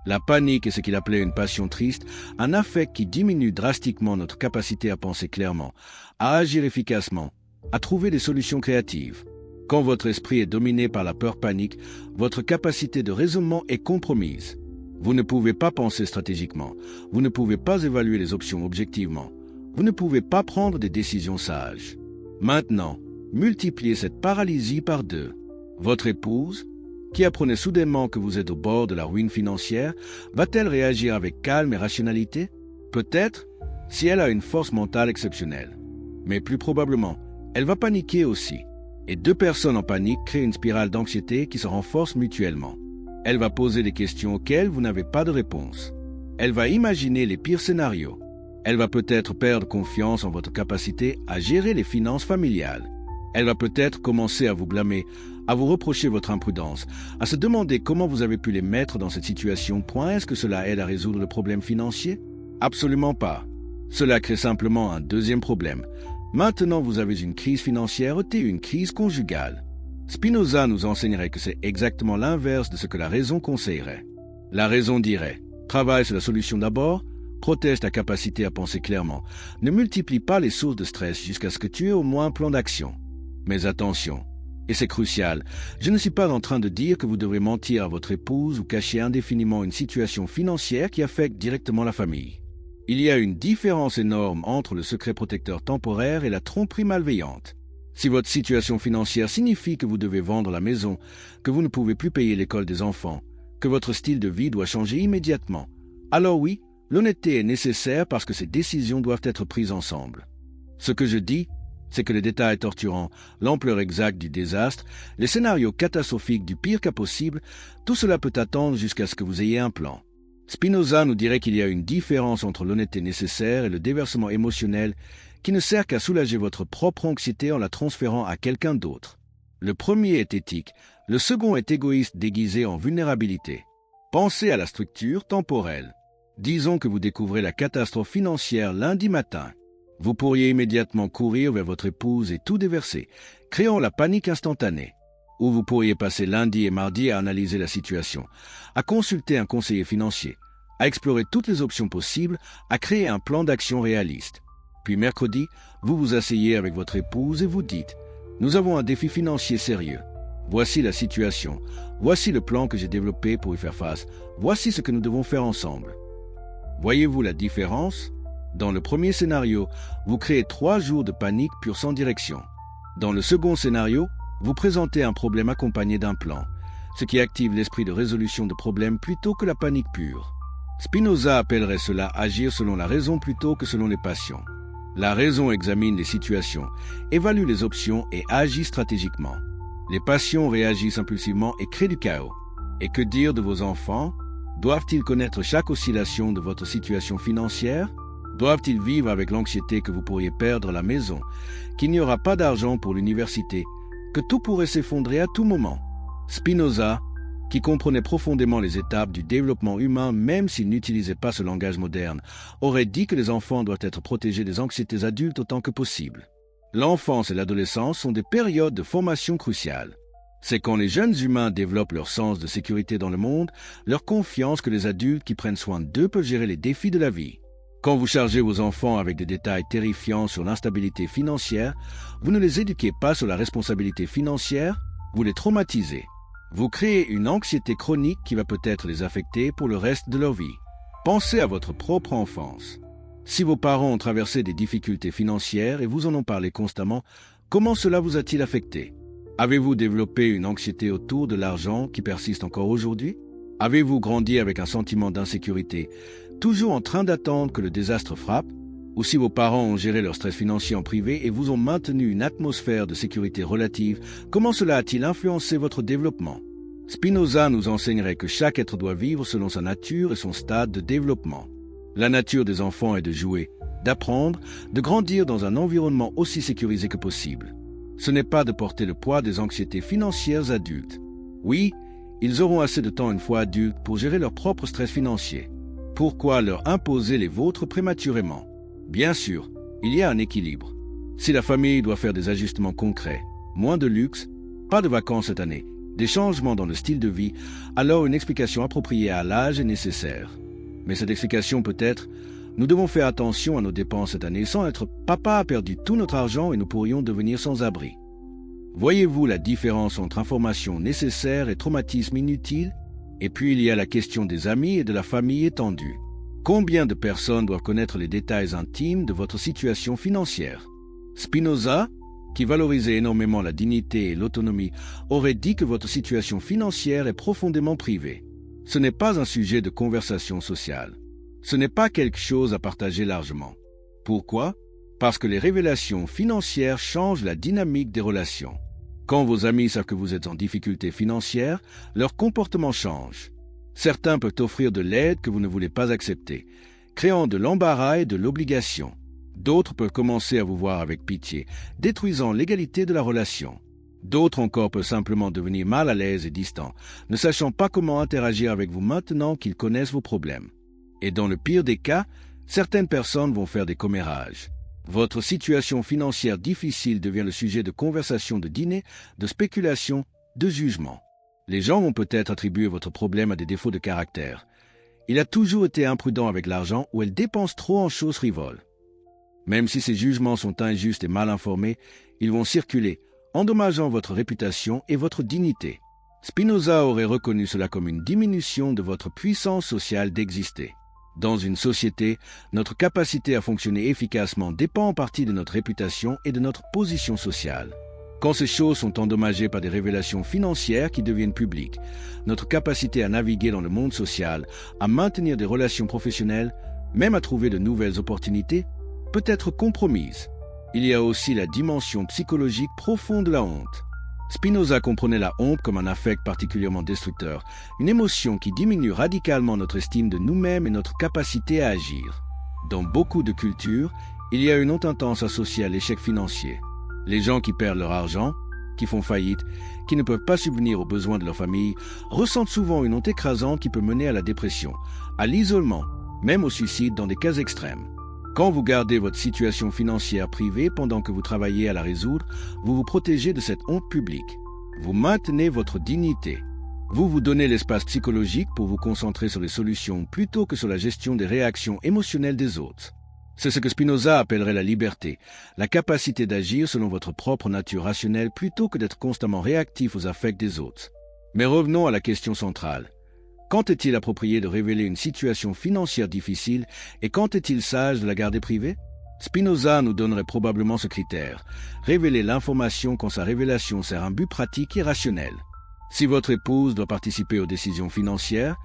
La panique est ce qu'il appelait une passion triste, un affect qui diminue drastiquement notre capacité à penser clairement, à agir efficacement, à trouver des solutions créatives. Quand votre esprit est dominé par la peur panique, votre capacité de raisonnement est compromise. Vous ne pouvez pas penser stratégiquement, vous ne pouvez pas évaluer les options objectivement, vous ne pouvez pas prendre des décisions sages. Maintenant, multipliez cette paralysie par deux. Votre épouse, qui apprenait soudainement que vous êtes au bord de la ruine financière, va-t-elle réagir avec calme et rationalité? Peut-être, si elle a une force mentale exceptionnelle. Mais plus probablement, elle va paniquer aussi. Et deux personnes en panique créent une spirale d'anxiété qui se renforce mutuellement. Elle va poser des questions auxquelles vous n'avez pas de réponse. Elle va imaginer les pires scénarios. Elle va peut-être perdre confiance en votre capacité à gérer les finances familiales. Elle va peut-être commencer à vous blâmer, à vous reprocher votre imprudence, à se demander comment vous avez pu les mettre dans cette situation. Est-ce que cela aide à résoudre le problème financier? Absolument pas. Cela crée simplement un deuxième problème. Maintenant, vous avez une crise financière et une crise conjugale. Spinoza nous enseignerait que c'est exactement l'inverse de ce que la raison conseillerait. La raison dirait, travaille sur la solution d'abord, protège ta capacité à penser clairement, ne multiplie pas les sources de stress jusqu'à ce que tu aies au moins un plan d'action. Mais attention, et c'est crucial, je ne suis pas en train de dire que vous devrez mentir à votre épouse ou cacher indéfiniment une situation financière qui affecte directement la famille. Il y a une différence énorme entre le secret protecteur temporaire et la tromperie malveillante. Si votre situation financière signifie que vous devez vendre la maison, que vous ne pouvez plus payer l'école des enfants, que votre style de vie doit changer immédiatement, alors oui, l'honnêteté est nécessaire parce que ces décisions doivent être prises ensemble. Ce que je dis, c'est que les détails torturants, l'ampleur exacte du désastre, les scénarios catastrophiques du pire cas possible, tout cela peut attendre jusqu'à ce que vous ayez un plan. Spinoza nous dirait qu'il y a une différence entre l'honnêteté nécessaire et le déversement émotionnel qui ne sert qu'à soulager votre propre anxiété en la transférant à quelqu'un d'autre. Le premier est éthique, le second est égoïste déguisé en vulnérabilité. Pensez à la structure temporelle. Disons que vous découvrez la catastrophe financière lundi matin. Vous pourriez immédiatement courir vers votre épouse et tout déverser, créant la panique instantanée. Ou vous pourriez passer lundi et mardi à analyser la situation, à consulter un conseiller financier, à explorer toutes les options possibles, à créer un plan d'action réaliste. Puis mercredi, vous vous asseyez avec votre épouse et vous dites « Nous avons un défi financier sérieux. Voici la situation. Voici le plan que j'ai développé pour y faire face. Voici ce que nous devons faire ensemble. » Voyez-vous la différence? Dans le premier scénario, vous créez 3 jours de panique pure sans direction. Dans le second scénario, vous présentez un problème accompagné d'un plan, ce qui active l'esprit de résolution de problèmes plutôt que la panique pure. Spinoza appellerait cela agir selon la raison plutôt que selon les passions. La raison examine les situations, évalue les options et agit stratégiquement. Les passions réagissent impulsivement et créent du chaos. Et que dire de vos enfants? Doivent-ils connaître chaque oscillation de votre situation financière? Doivent-ils vivre avec l'anxiété que vous pourriez perdre la maison, qu'il n'y aura pas d'argent pour l'université, que tout pourrait s'effondrer à tout moment? Spinoza, qui comprenait profondément les étapes du développement humain même s'il n'utilisait pas ce langage moderne, aurait dit que les enfants doivent être protégés des anxiétés adultes autant que possible. L'enfance et l'adolescence sont des périodes de formation cruciales. C'est quand les jeunes humains développent leur sens de sécurité dans le monde, leur confiance que les adultes qui prennent soin d'eux peuvent gérer les défis de la vie. Quand vous chargez vos enfants avec des détails terrifiants sur l'instabilité financière, vous ne les éduquez pas sur la responsabilité financière, Vous les traumatisez. Vous créez une anxiété chronique qui va peut-être les affecter pour le reste de leur vie. Pensez à votre propre enfance. Si vos parents ont traversé des difficultés financières et vous en ont parlé constamment, comment cela vous a-t-il affecté? Avez-vous développé une anxiété autour de l'argent qui persiste encore aujourd'hui? Avez-vous grandi avec un sentiment d'insécurité, toujours en train d'attendre que le désastre frappe? Ou si vos parents ont géré leur stress financier en privé et vous ont maintenu une atmosphère de sécurité relative, comment cela a-t-il influencé votre développement? Spinoza nous enseignerait que chaque être doit vivre selon sa nature et son stade de développement. La nature des enfants est de jouer, d'apprendre, de grandir dans un environnement aussi sécurisé que possible. Ce n'est pas de porter le poids des anxiétés financières adultes. Oui, ils auront assez de temps une fois adultes pour gérer leur propre stress financier. Pourquoi leur imposer les vôtres prématurément? Bien sûr, il y a un équilibre. Si la famille doit faire des ajustements concrets, moins de luxe, pas de vacances cette année, des changements dans le style de vie, alors une explication appropriée à l'âge est nécessaire. Mais cette explication peut être « Nous devons faire attention à nos dépenses cette année sans être « Papa a perdu tout notre argent et nous pourrions devenir sans abri ». Voyez-vous la différence entre information nécessaire et traumatisme inutile? Et puis il y a la question des amis et de la famille étendue. Combien de personnes doivent connaître les détails intimes de votre situation financière? Spinoza, qui valorisait énormément la dignité et l'autonomie, aurait dit que votre situation financière est profondément privée. Ce n'est pas un sujet de conversation sociale. Ce n'est pas quelque chose à partager largement. Pourquoi? Parce que les révélations financières changent la dynamique des relations. Quand vos amis savent que vous êtes en difficulté financière, leur comportement change. Certains peuvent offrir de l'aide que vous ne voulez pas accepter, créant de l'embarras et de l'obligation. D'autres peuvent commencer à vous voir avec pitié, détruisant l'égalité de la relation. D'autres encore peuvent simplement devenir mal à l'aise et distants, ne sachant pas comment interagir avec vous maintenant qu'ils connaissent vos problèmes. Et dans le pire des cas, certaines personnes vont faire des commérages. Votre situation financière difficile devient le sujet de conversations de dîner, de spéculations, de jugements. Les gens vont peut-être attribuer votre problème à des défauts de caractère. Il a toujours été imprudent avec l'argent ou elle dépense trop en choses frivoles. Même si ces jugements sont injustes et mal informés, ils vont circuler, endommageant votre réputation et votre dignité. Spinoza aurait reconnu cela comme une diminution de votre puissance sociale d'exister. Dans une société, notre capacité à fonctionner efficacement dépend en partie de notre réputation et de notre position sociale. Quand ces choses sont endommagées par des révélations financières qui deviennent publiques, notre capacité à naviguer dans le monde social, à maintenir des relations professionnelles, même à trouver de nouvelles opportunités, peut être compromise. Il y a aussi la dimension psychologique profonde de la honte. Spinoza comprenait la honte comme un affect particulièrement destructeur, une émotion qui diminue radicalement notre estime de nous-mêmes et notre capacité à agir. Dans beaucoup de cultures, il y a une honte intense associée à l'échec financier. Les gens qui perdent leur argent, qui font faillite, qui ne peuvent pas subvenir aux besoins de leur famille, ressentent souvent une honte écrasante qui peut mener à la dépression, à l'isolement, même au suicide dans des cas extrêmes. Quand vous gardez votre situation financière privée pendant que vous travaillez à la résoudre, vous vous protégez de cette honte publique. Vous maintenez votre dignité. Vous vous donnez l'espace psychologique pour vous concentrer sur les solutions plutôt que sur la gestion des réactions émotionnelles des autres. C'est ce que Spinoza appellerait la liberté, la capacité d'agir selon votre propre nature rationnelle plutôt que d'être constamment réactif aux affects des autres. Mais revenons à la question centrale. Quand est-il approprié de révéler une situation financière difficile et quand est-il sage de la garder privée? Spinoza nous donnerait probablement ce critère, révéler l'information quand sa révélation sert un but pratique et rationnel. Si votre épouse doit participer aux décisions financières,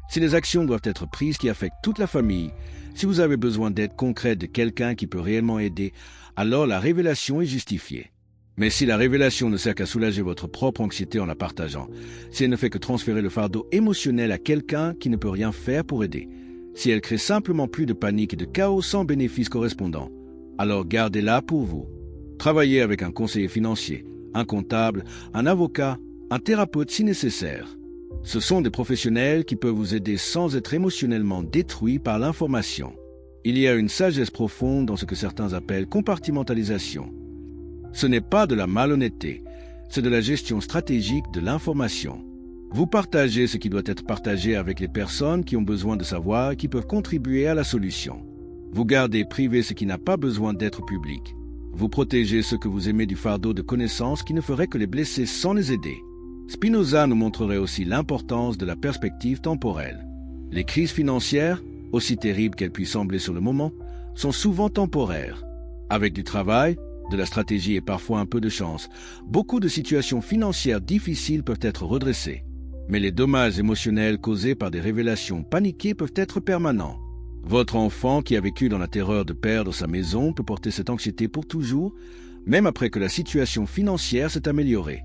si les actions doivent être prises qui affectent toute la famille, si vous avez besoin d'aide concrète de quelqu'un qui peut réellement aider, alors la révélation est justifiée. Mais si la révélation ne sert qu'à soulager votre propre anxiété en la partageant, si elle ne fait que transférer le fardeau émotionnel à quelqu'un qui ne peut rien faire pour aider, si elle crée simplement plus de panique et de chaos sans bénéfice correspondant, alors gardez-la pour vous. Travaillez avec un conseiller financier, un comptable, un avocat, un thérapeute si nécessaire. Ce sont des professionnels qui peuvent vous aider sans être émotionnellement détruits par l'information. Il y a une sagesse profonde dans ce que certains appellent compartimentalisation. Ce n'est pas de la malhonnêteté, c'est de la gestion stratégique de l'information. Vous partagez ce qui doit être partagé avec les personnes qui ont besoin de savoir et qui peuvent contribuer à la solution. Vous gardez privé ce qui n'a pas besoin d'être public. Vous protégez ceux que vous aimez du fardeau de connaissances qui ne ferait que les blesser sans les aider. Spinoza nous montrerait aussi l'importance de la perspective temporelle. Les crises financières, aussi terribles qu'elles puissent sembler sur le moment, sont souvent temporaires. Avec du travail, de la stratégie et parfois un peu de chance, beaucoup de situations financières difficiles peuvent être redressées. Mais les dommages émotionnels causés par des révélations paniquées peuvent être permanents. Votre enfant qui a vécu dans la terreur de perdre sa maison peut porter cette anxiété pour toujours, même après que la situation financière s'est améliorée.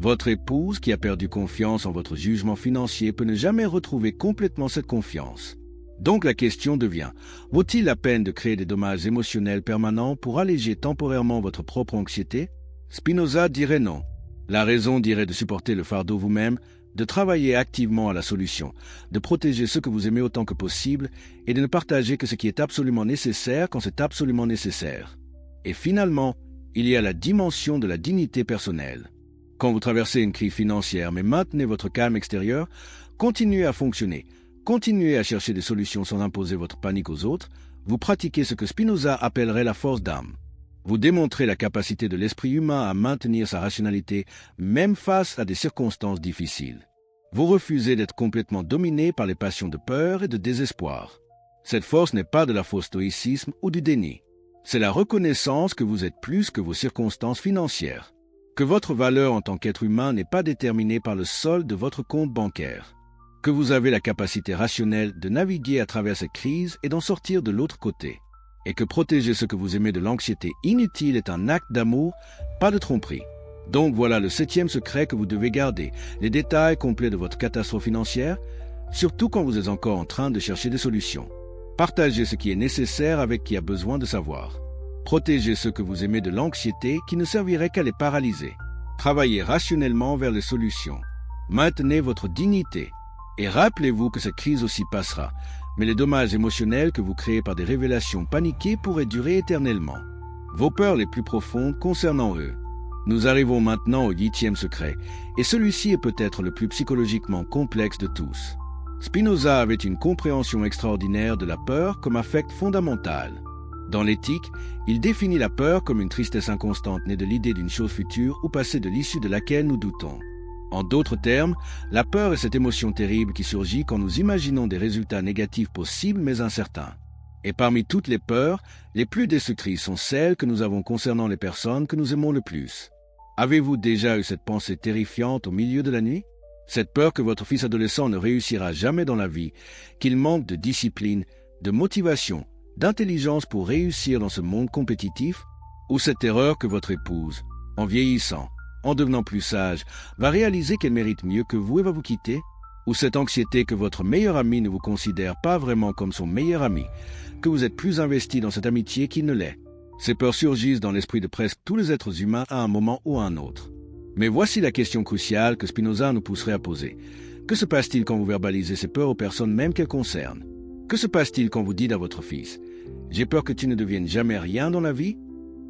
Votre épouse qui a perdu confiance en votre jugement financier peut ne jamais retrouver complètement cette confiance. Donc la question devient, vaut-il la peine de créer des dommages émotionnels permanents pour alléger temporairement votre propre anxiété? Spinoza dirait non. La raison dirait de supporter le fardeau vous-même, de travailler activement à la solution, de protéger ceux que vous aimez autant que possible et de ne partager que ce qui est absolument nécessaire quand c'est absolument nécessaire. Et finalement, il y a la dimension de la dignité personnelle. Quand vous traversez une crise financière mais maintenez votre calme extérieur, continuez à fonctionner, continuez à chercher des solutions sans imposer votre panique aux autres, vous pratiquez ce que Spinoza appellerait la force d'âme. Vous démontrez la capacité de l'esprit humain à maintenir sa rationalité même face à des circonstances difficiles. Vous refusez d'être complètement dominé par les passions de peur et de désespoir. Cette force n'est pas de la faux stoïcisme ou du déni. C'est la reconnaissance que vous êtes plus que vos circonstances financières, que votre valeur en tant qu'être humain n'est pas déterminée par le solde de votre compte bancaire, que vous avez la capacité rationnelle de naviguer à travers cette crise et d'en sortir de l'autre côté, et que protéger ce que vous aimez de l'anxiété inutile est un acte d'amour, pas de tromperie. Donc voilà le 7e secret que vous devez garder, les détails complets de votre catastrophe financière, surtout quand vous êtes encore en train de chercher des solutions. Partagez ce qui est nécessaire avec qui a besoin de savoir. Protégez ceux que vous aimez de l'anxiété qui ne servirait qu'à les paralyser. Travaillez rationnellement vers les solutions. Maintenez votre dignité. Et rappelez-vous que cette crise aussi passera, mais les dommages émotionnels que vous créez par des révélations paniquées pourraient durer éternellement. Vos peurs les plus profondes concernant eux. Nous arrivons maintenant au 8e secret, et celui-ci est peut-être le plus psychologiquement complexe de tous. Spinoza avait une compréhension extraordinaire de la peur comme affect fondamental. Dans l'éthique, il définit la peur comme une tristesse inconstante née de l'idée d'une chose future ou passée de l'issue de laquelle nous doutons. En d'autres termes, la peur est cette émotion terrible qui surgit quand nous imaginons des résultats négatifs possibles mais incertains. Et parmi toutes les peurs, les plus destructrices sont celles que nous avons concernant les personnes que nous aimons le plus. Avez-vous déjà eu cette pensée terrifiante au milieu de la nuit? Cette peur que votre fils adolescent ne réussira jamais dans la vie, qu'il manque de discipline, de motivation, d'intelligence pour réussir dans ce monde compétitif? Ou cette terreur que votre épouse, en vieillissant, en devenant plus sage, va réaliser qu'elle mérite mieux que vous et va vous quitter? Ou cette anxiété que votre meilleur ami ne vous considère pas vraiment comme son meilleur ami, que vous êtes plus investi dans cette amitié qu'il ne l'est? Ces peurs surgissent dans l'esprit de presque tous les êtres humains à un moment ou à un autre. Mais voici la question cruciale que Spinoza nous pousserait à poser. Que se passe-t-il quand vous verbalisez ces peurs aux personnes même qu'elles concernent? Que se passe-t-il quand vous dites à votre fils « J'ai peur que tu ne deviennes jamais rien dans la vie »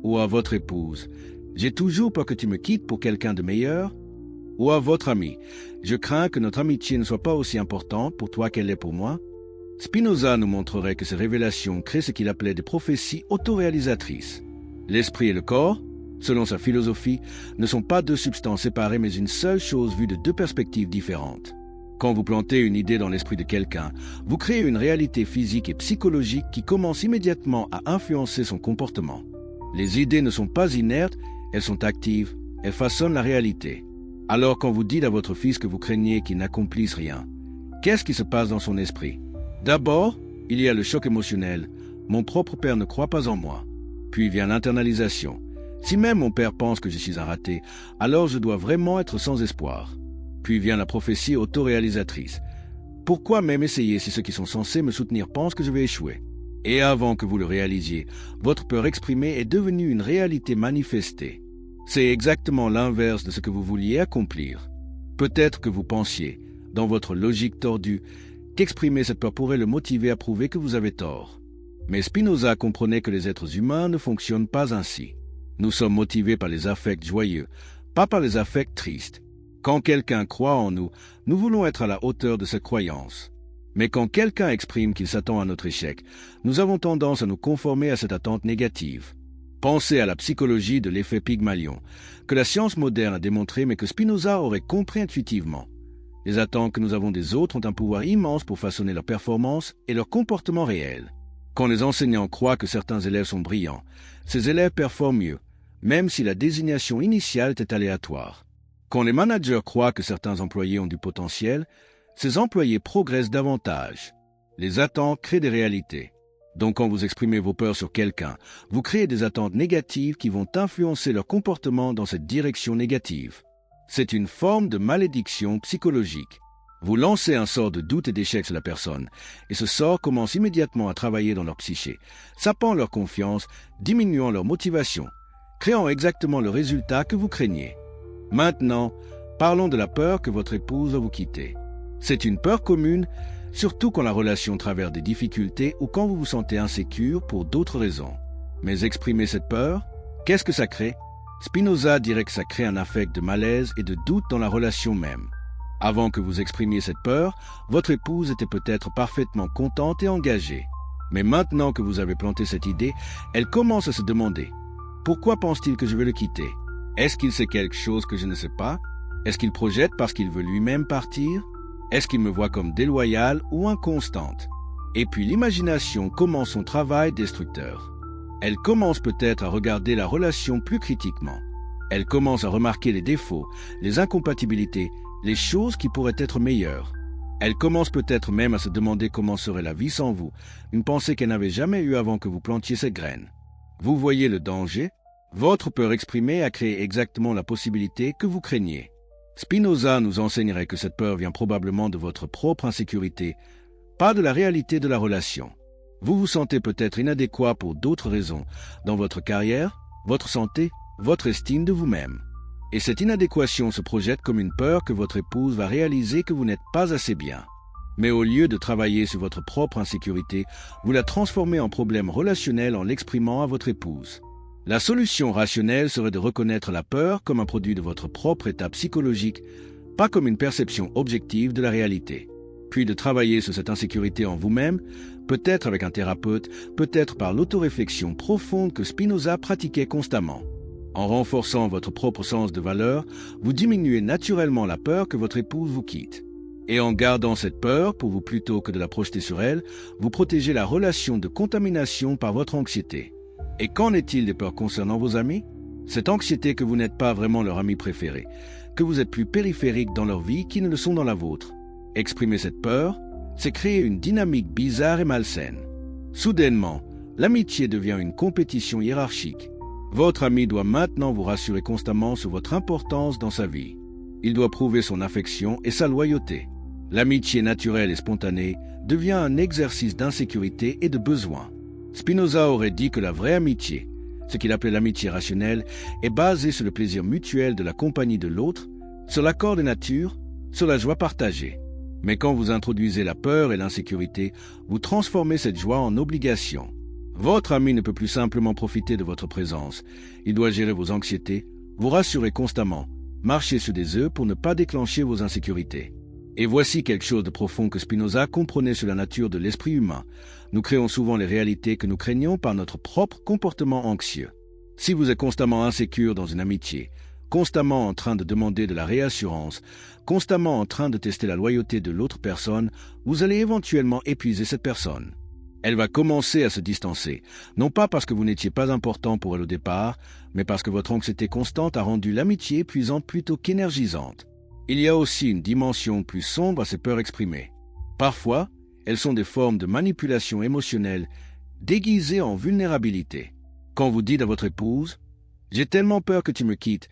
ou à votre épouse « J'ai toujours peur que tu me quittes pour quelqu'un de meilleur » ou à votre ami « Je crains que notre amitié ne soit pas aussi importante pour toi qu'elle l'est pour moi » Spinoza nous montrerait que ces révélations créent ce qu'il appelait des prophéties autoréalisatrices. L'esprit et le corps, selon sa philosophie, ne sont pas deux substances séparées mais une seule chose vue de deux perspectives différentes. Quand vous plantez une idée dans l'esprit de quelqu'un, vous créez une réalité physique et psychologique qui commence immédiatement à influencer son comportement. Les idées ne sont pas inertes, elles sont actives, elles façonnent la réalité. Alors quand vous dites à votre fils que vous craignez qu'il n'accomplisse rien, qu'est-ce qui se passe dans son esprit? D'abord, il y a le choc émotionnel. Mon propre père ne croit pas en moi. Puis vient l'internalisation. Si même mon père pense que je suis un raté, alors je dois vraiment être sans espoir. Puis vient la prophétie autoréalisatrice. Pourquoi même essayer si ceux qui sont censés me soutenir pensent que je vais échouer? Et avant que vous le réalisiez, votre peur exprimée est devenue une réalité manifestée. C'est exactement l'inverse de ce que vous vouliez accomplir. Peut-être que vous pensiez, dans votre logique tordue, qu'exprimer cette peur pourrait le motiver à prouver que vous avez tort. Mais Spinoza comprenait que les êtres humains ne fonctionnent pas ainsi. Nous sommes motivés par les affects joyeux, pas par les affects tristes. Quand quelqu'un croit en nous, nous voulons être à la hauteur de cette croyance. Mais quand quelqu'un exprime qu'il s'attend à notre échec, nous avons tendance à nous conformer à cette attente négative. Pensez à la psychologie de l'effet Pygmalion, que la science moderne a démontré mais que Spinoza aurait compris intuitivement. Les attentes que nous avons des autres ont un pouvoir immense pour façonner leur performance et leur comportement réel. Quand les enseignants croient que certains élèves sont brillants, ces élèves performent mieux, même si la désignation initiale était aléatoire. Quand les managers croient que certains employés ont du potentiel, ces employés progressent davantage. Les attentes créent des réalités. Donc quand vous exprimez vos peurs sur quelqu'un, vous créez des attentes négatives qui vont influencer leur comportement dans cette direction négative. C'est une forme de malédiction psychologique. Vous lancez un sort de doute et d'échec sur la personne, et ce sort commence immédiatement à travailler dans leur psyché, sapant leur confiance, diminuant leur motivation, créant exactement le résultat que vous craignez. Maintenant, parlons de la peur que votre épouse va vous quitter. C'est une peur commune, surtout quand la relation traverse des difficultés ou quand vous vous sentez insécure pour d'autres raisons. Mais exprimer cette peur, qu'est-ce que ça crée? Spinoza dirait que ça crée un affect de malaise et de doute dans la relation même. Avant que vous exprimiez cette peur, votre épouse était peut-être parfaitement contente et engagée. Mais maintenant que vous avez planté cette idée, elle commence à se demander « Pourquoi pense-t-il que je vais le quitter? Est-ce qu'il sait quelque chose que je ne sais pas? Est-ce qu'il projette parce qu'il veut lui-même partir? Est-ce qu'il me voit comme déloyale ou inconstante? » Et puis l'imagination commence son travail destructeur. Elle commence peut-être à regarder la relation plus critiquement. Elle commence à remarquer les défauts, les incompatibilités, les choses qui pourraient être meilleures. Elle commence peut-être même à se demander comment serait la vie sans vous, une pensée qu'elle n'avait jamais eue avant que vous plantiez cette graine. Vous voyez le danger? Votre peur exprimée a créé exactement la possibilité que vous craignez. Spinoza nous enseignerait que cette peur vient probablement de votre propre insécurité, pas de la réalité de la relation. Vous vous sentez peut-être inadéquat pour d'autres raisons, dans votre carrière, votre santé, votre estime de vous-même. Et cette inadéquation se projette comme une peur que votre épouse va réaliser que vous n'êtes pas assez bien. Mais au lieu de travailler sur votre propre insécurité, vous la transformez en problème relationnel en l'exprimant à votre épouse. La solution rationnelle serait de reconnaître la peur comme un produit de votre propre état psychologique, pas comme une perception objective de la réalité. Puis de travailler sur cette insécurité en vous-même, peut-être avec un thérapeute, peut-être par l'autoréflexion profonde que Spinoza pratiquait constamment. En renforçant votre propre sens de valeur, vous diminuez naturellement la peur que votre épouse vous quitte. Et en gardant cette peur pour vous plutôt que de la projeter sur elle, vous protégez la relation de contamination par votre anxiété. Et qu'en est-il des peurs concernant vos amis? Cette anxiété que vous n'êtes pas vraiment leur ami préféré, que vous êtes plus périphérique dans leur vie qu'ils ne le sont dans la vôtre. Exprimer cette peur, c'est créer une dynamique bizarre et malsaine. Soudainement, l'amitié devient une compétition hiérarchique. Votre ami doit maintenant vous rassurer constamment sur votre importance dans sa vie. Il doit prouver son affection et sa loyauté. L'amitié naturelle et spontanée devient un exercice d'insécurité et de besoin. Spinoza aurait dit que la vraie amitié, ce qu'il appelait l'amitié rationnelle, est basée sur le plaisir mutuel de la compagnie de l'autre, sur l'accord des natures, sur la joie partagée. Mais quand vous introduisez la peur et l'insécurité, vous transformez cette joie en obligation. Votre ami ne peut plus simplement profiter de votre présence. Il doit gérer vos anxiétés, vous rassurer constamment, marcher sur des œufs pour ne pas déclencher vos insécurités. Et voici quelque chose de profond que Spinoza comprenait sur la nature de l'esprit humain. Nous créons souvent les réalités que nous craignons par notre propre comportement anxieux. Si vous êtes constamment insécure dans une amitié, constamment en train de demander de la réassurance, constamment en train de tester la loyauté de l'autre personne, vous allez éventuellement épuiser cette personne. Elle va commencer à se distancer, non pas parce que vous n'étiez pas important pour elle au départ, mais parce que votre anxiété constante a rendu l'amitié épuisante plutôt qu'énergisante. Il y a aussi une dimension plus sombre à ces peurs exprimées. Parfois, elles sont des formes de manipulation émotionnelle déguisées en vulnérabilité. Quand vous dites à votre épouse « J'ai tellement peur que tu me quittes »,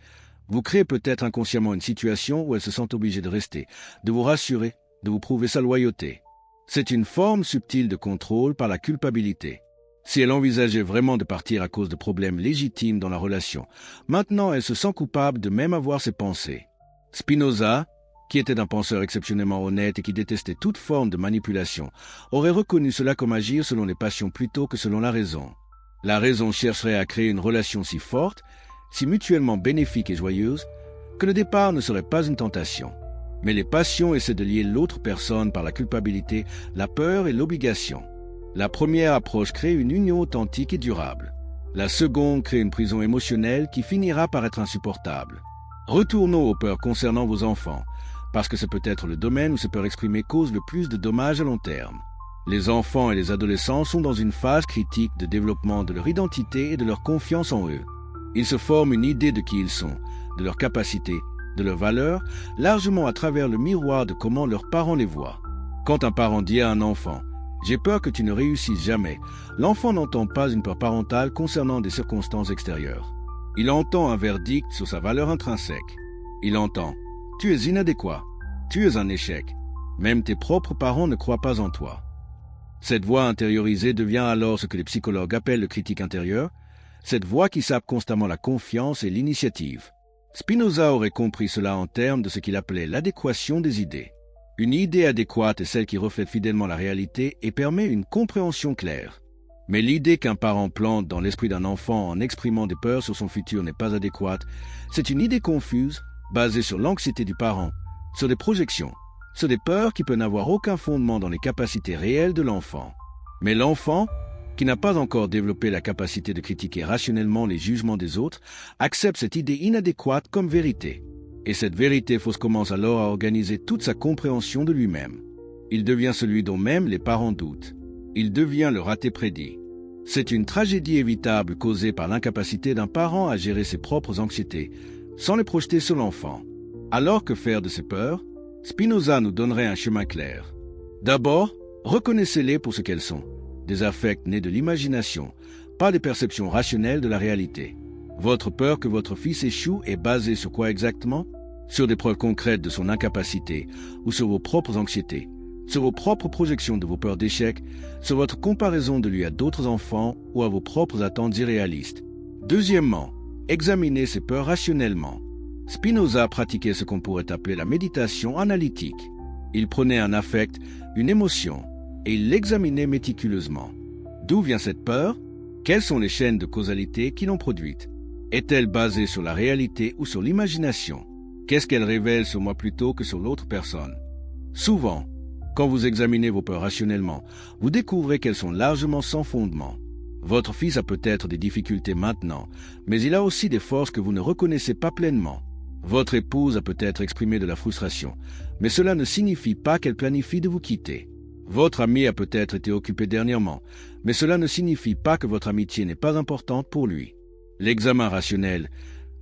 vous créez peut-être inconsciemment une situation où elle se sent obligée de rester, de vous rassurer, de vous prouver sa loyauté. C'est une forme subtile de contrôle par la culpabilité. Si elle envisageait vraiment de partir à cause de problèmes légitimes dans la relation, maintenant elle se sent coupable de même avoir ses pensées. Spinoza, qui était un penseur exceptionnellement honnête et qui détestait toute forme de manipulation, aurait reconnu cela comme agir selon les passions plutôt que selon la raison. La raison chercherait à créer une relation si forte, si mutuellement bénéfique et joyeuse, que le départ ne serait pas une tentation. Mais les passions essaient de lier l'autre personne par la culpabilité, la peur et l'obligation. La première approche crée une union authentique et durable. La seconde crée une prison émotionnelle qui finira par être insupportable. Retournons aux peurs concernant vos enfants, parce que c'est peut-être le domaine où ces peurs exprimées causent le plus de dommages à long terme. Les enfants et les adolescents sont dans une phase critique de développement de leur identité et de leur confiance en eux. Ils se forment une idée de qui ils sont, de leurs capacités, de leurs valeurs, largement à travers le miroir de comment leurs parents les voient. Quand un parent dit à un enfant « J'ai peur que tu ne réussisses jamais », l'enfant n'entend pas une peur parentale concernant des circonstances extérieures. Il entend un verdict sur sa valeur intrinsèque. Il entend « Tu es inadéquat, tu es un échec, même tes propres parents ne croient pas en toi ». Cette voix intériorisée devient alors ce que les psychologues appellent le critique intérieur, cette voix qui sape constamment la confiance et l'initiative. Spinoza aurait compris cela en termes de ce qu'il appelait l'adéquation des idées. Une idée adéquate est celle qui reflète fidèlement la réalité et permet une compréhension claire. Mais l'idée qu'un parent plante dans l'esprit d'un enfant en exprimant des peurs sur son futur n'est pas adéquate. C'est une idée confuse, basée sur l'anxiété du parent, sur des projections, sur des peurs qui peuvent n'avoir aucun fondement dans les capacités réelles de l'enfant. Mais l'enfant, qui n'a pas encore développé la capacité de critiquer rationnellement les jugements des autres, accepte cette idée inadéquate comme vérité. Et cette vérité fausse commence alors à organiser toute sa compréhension de lui-même. Il devient celui dont même les parents doutent. Il devient le raté prédit. C'est une tragédie évitable causée par l'incapacité d'un parent à gérer ses propres anxiétés, sans les projeter sur l'enfant. Alors que faire de ces peurs? Spinoza nous donnerait un chemin clair. D'abord, reconnaissez-les pour ce qu'elles sont, des affects nés de l'imagination, pas des perceptions rationnelles de la réalité. Votre peur que votre fils échoue est basée sur quoi exactement? Sur des preuves concrètes de son incapacité ou sur vos propres anxiétés, sur vos propres projections de vos peurs d'échec, sur votre comparaison de lui à d'autres enfants ou à vos propres attentes irréalistes. Deuxièmement, examinez ces peurs rationnellement. Spinoza pratiquait ce qu'on pourrait appeler la méditation analytique. Il prenait un affect, une émotion, et il l'examinait méticuleusement. D'où vient cette peur? Quelles sont les chaînes de causalité qui l'ont produite? Est-elle basée sur la réalité ou sur l'imagination? Qu'est-ce qu'elle révèle sur moi plutôt que sur l'autre personne? Souvent, quand vous examinez vos peurs rationnellement, vous découvrez qu'elles sont largement sans fondement. Votre fils a peut-être des difficultés maintenant, mais il a aussi des forces que vous ne reconnaissez pas pleinement. Votre épouse a peut-être exprimé de la frustration, mais cela ne signifie pas qu'elle planifie de vous quitter. Votre ami a peut-être été occupé dernièrement, mais cela ne signifie pas que votre amitié n'est pas importante pour lui. L'examen rationnel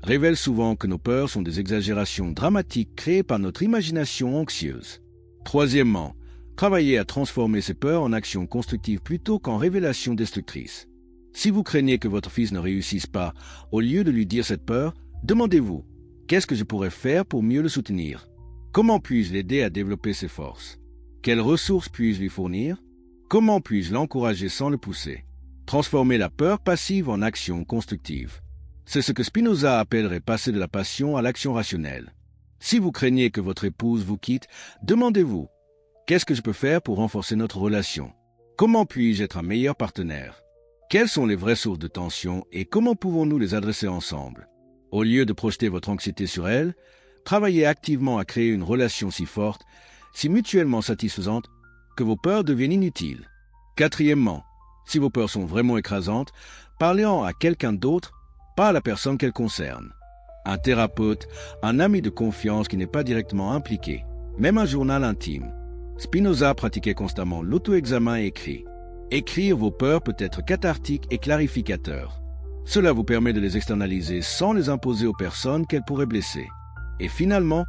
révèle souvent que nos peurs sont des exagérations dramatiques créées par notre imagination anxieuse. Troisièmement, travaillez à transformer ces peurs en actions constructives plutôt qu'en révélations destructrices. Si vous craignez que votre fils ne réussisse pas, au lieu de lui dire cette peur, demandez-vous « Qu'est-ce que je pourrais faire pour mieux le soutenir? Comment puis-je l'aider à développer ses forces? Quelles ressources puis-je lui fournir? Comment puis-je l'encourager sans le pousser ?» Transformer la peur passive en action constructive. C'est ce que Spinoza appellerait passer de la passion à l'action rationnelle. Si vous craignez que votre épouse vous quitte, demandez-vous « Qu'est-ce que je peux faire pour renforcer notre relation? Comment puis-je être un meilleur partenaire? Quelles sont les vraies sources de tension et comment pouvons-nous les adresser ensemble? » Au lieu de projeter votre anxiété sur elle, travaillez activement à créer une relation si forte, si mutuellement satisfaisante, que vos peurs deviennent inutiles. Quatrièmement, si vos peurs sont vraiment écrasantes, parlez-en à quelqu'un d'autre, pas à la personne qu'elles concernent. Un thérapeute, un ami de confiance qui n'est pas directement impliqué, même un journal intime. Spinoza pratiquait constamment l'auto-examen écrit. Écrire vos peurs peut être cathartique et clarificateur. Cela vous permet de les externaliser sans les imposer aux personnes qu'elles pourraient blesser. Et finalement,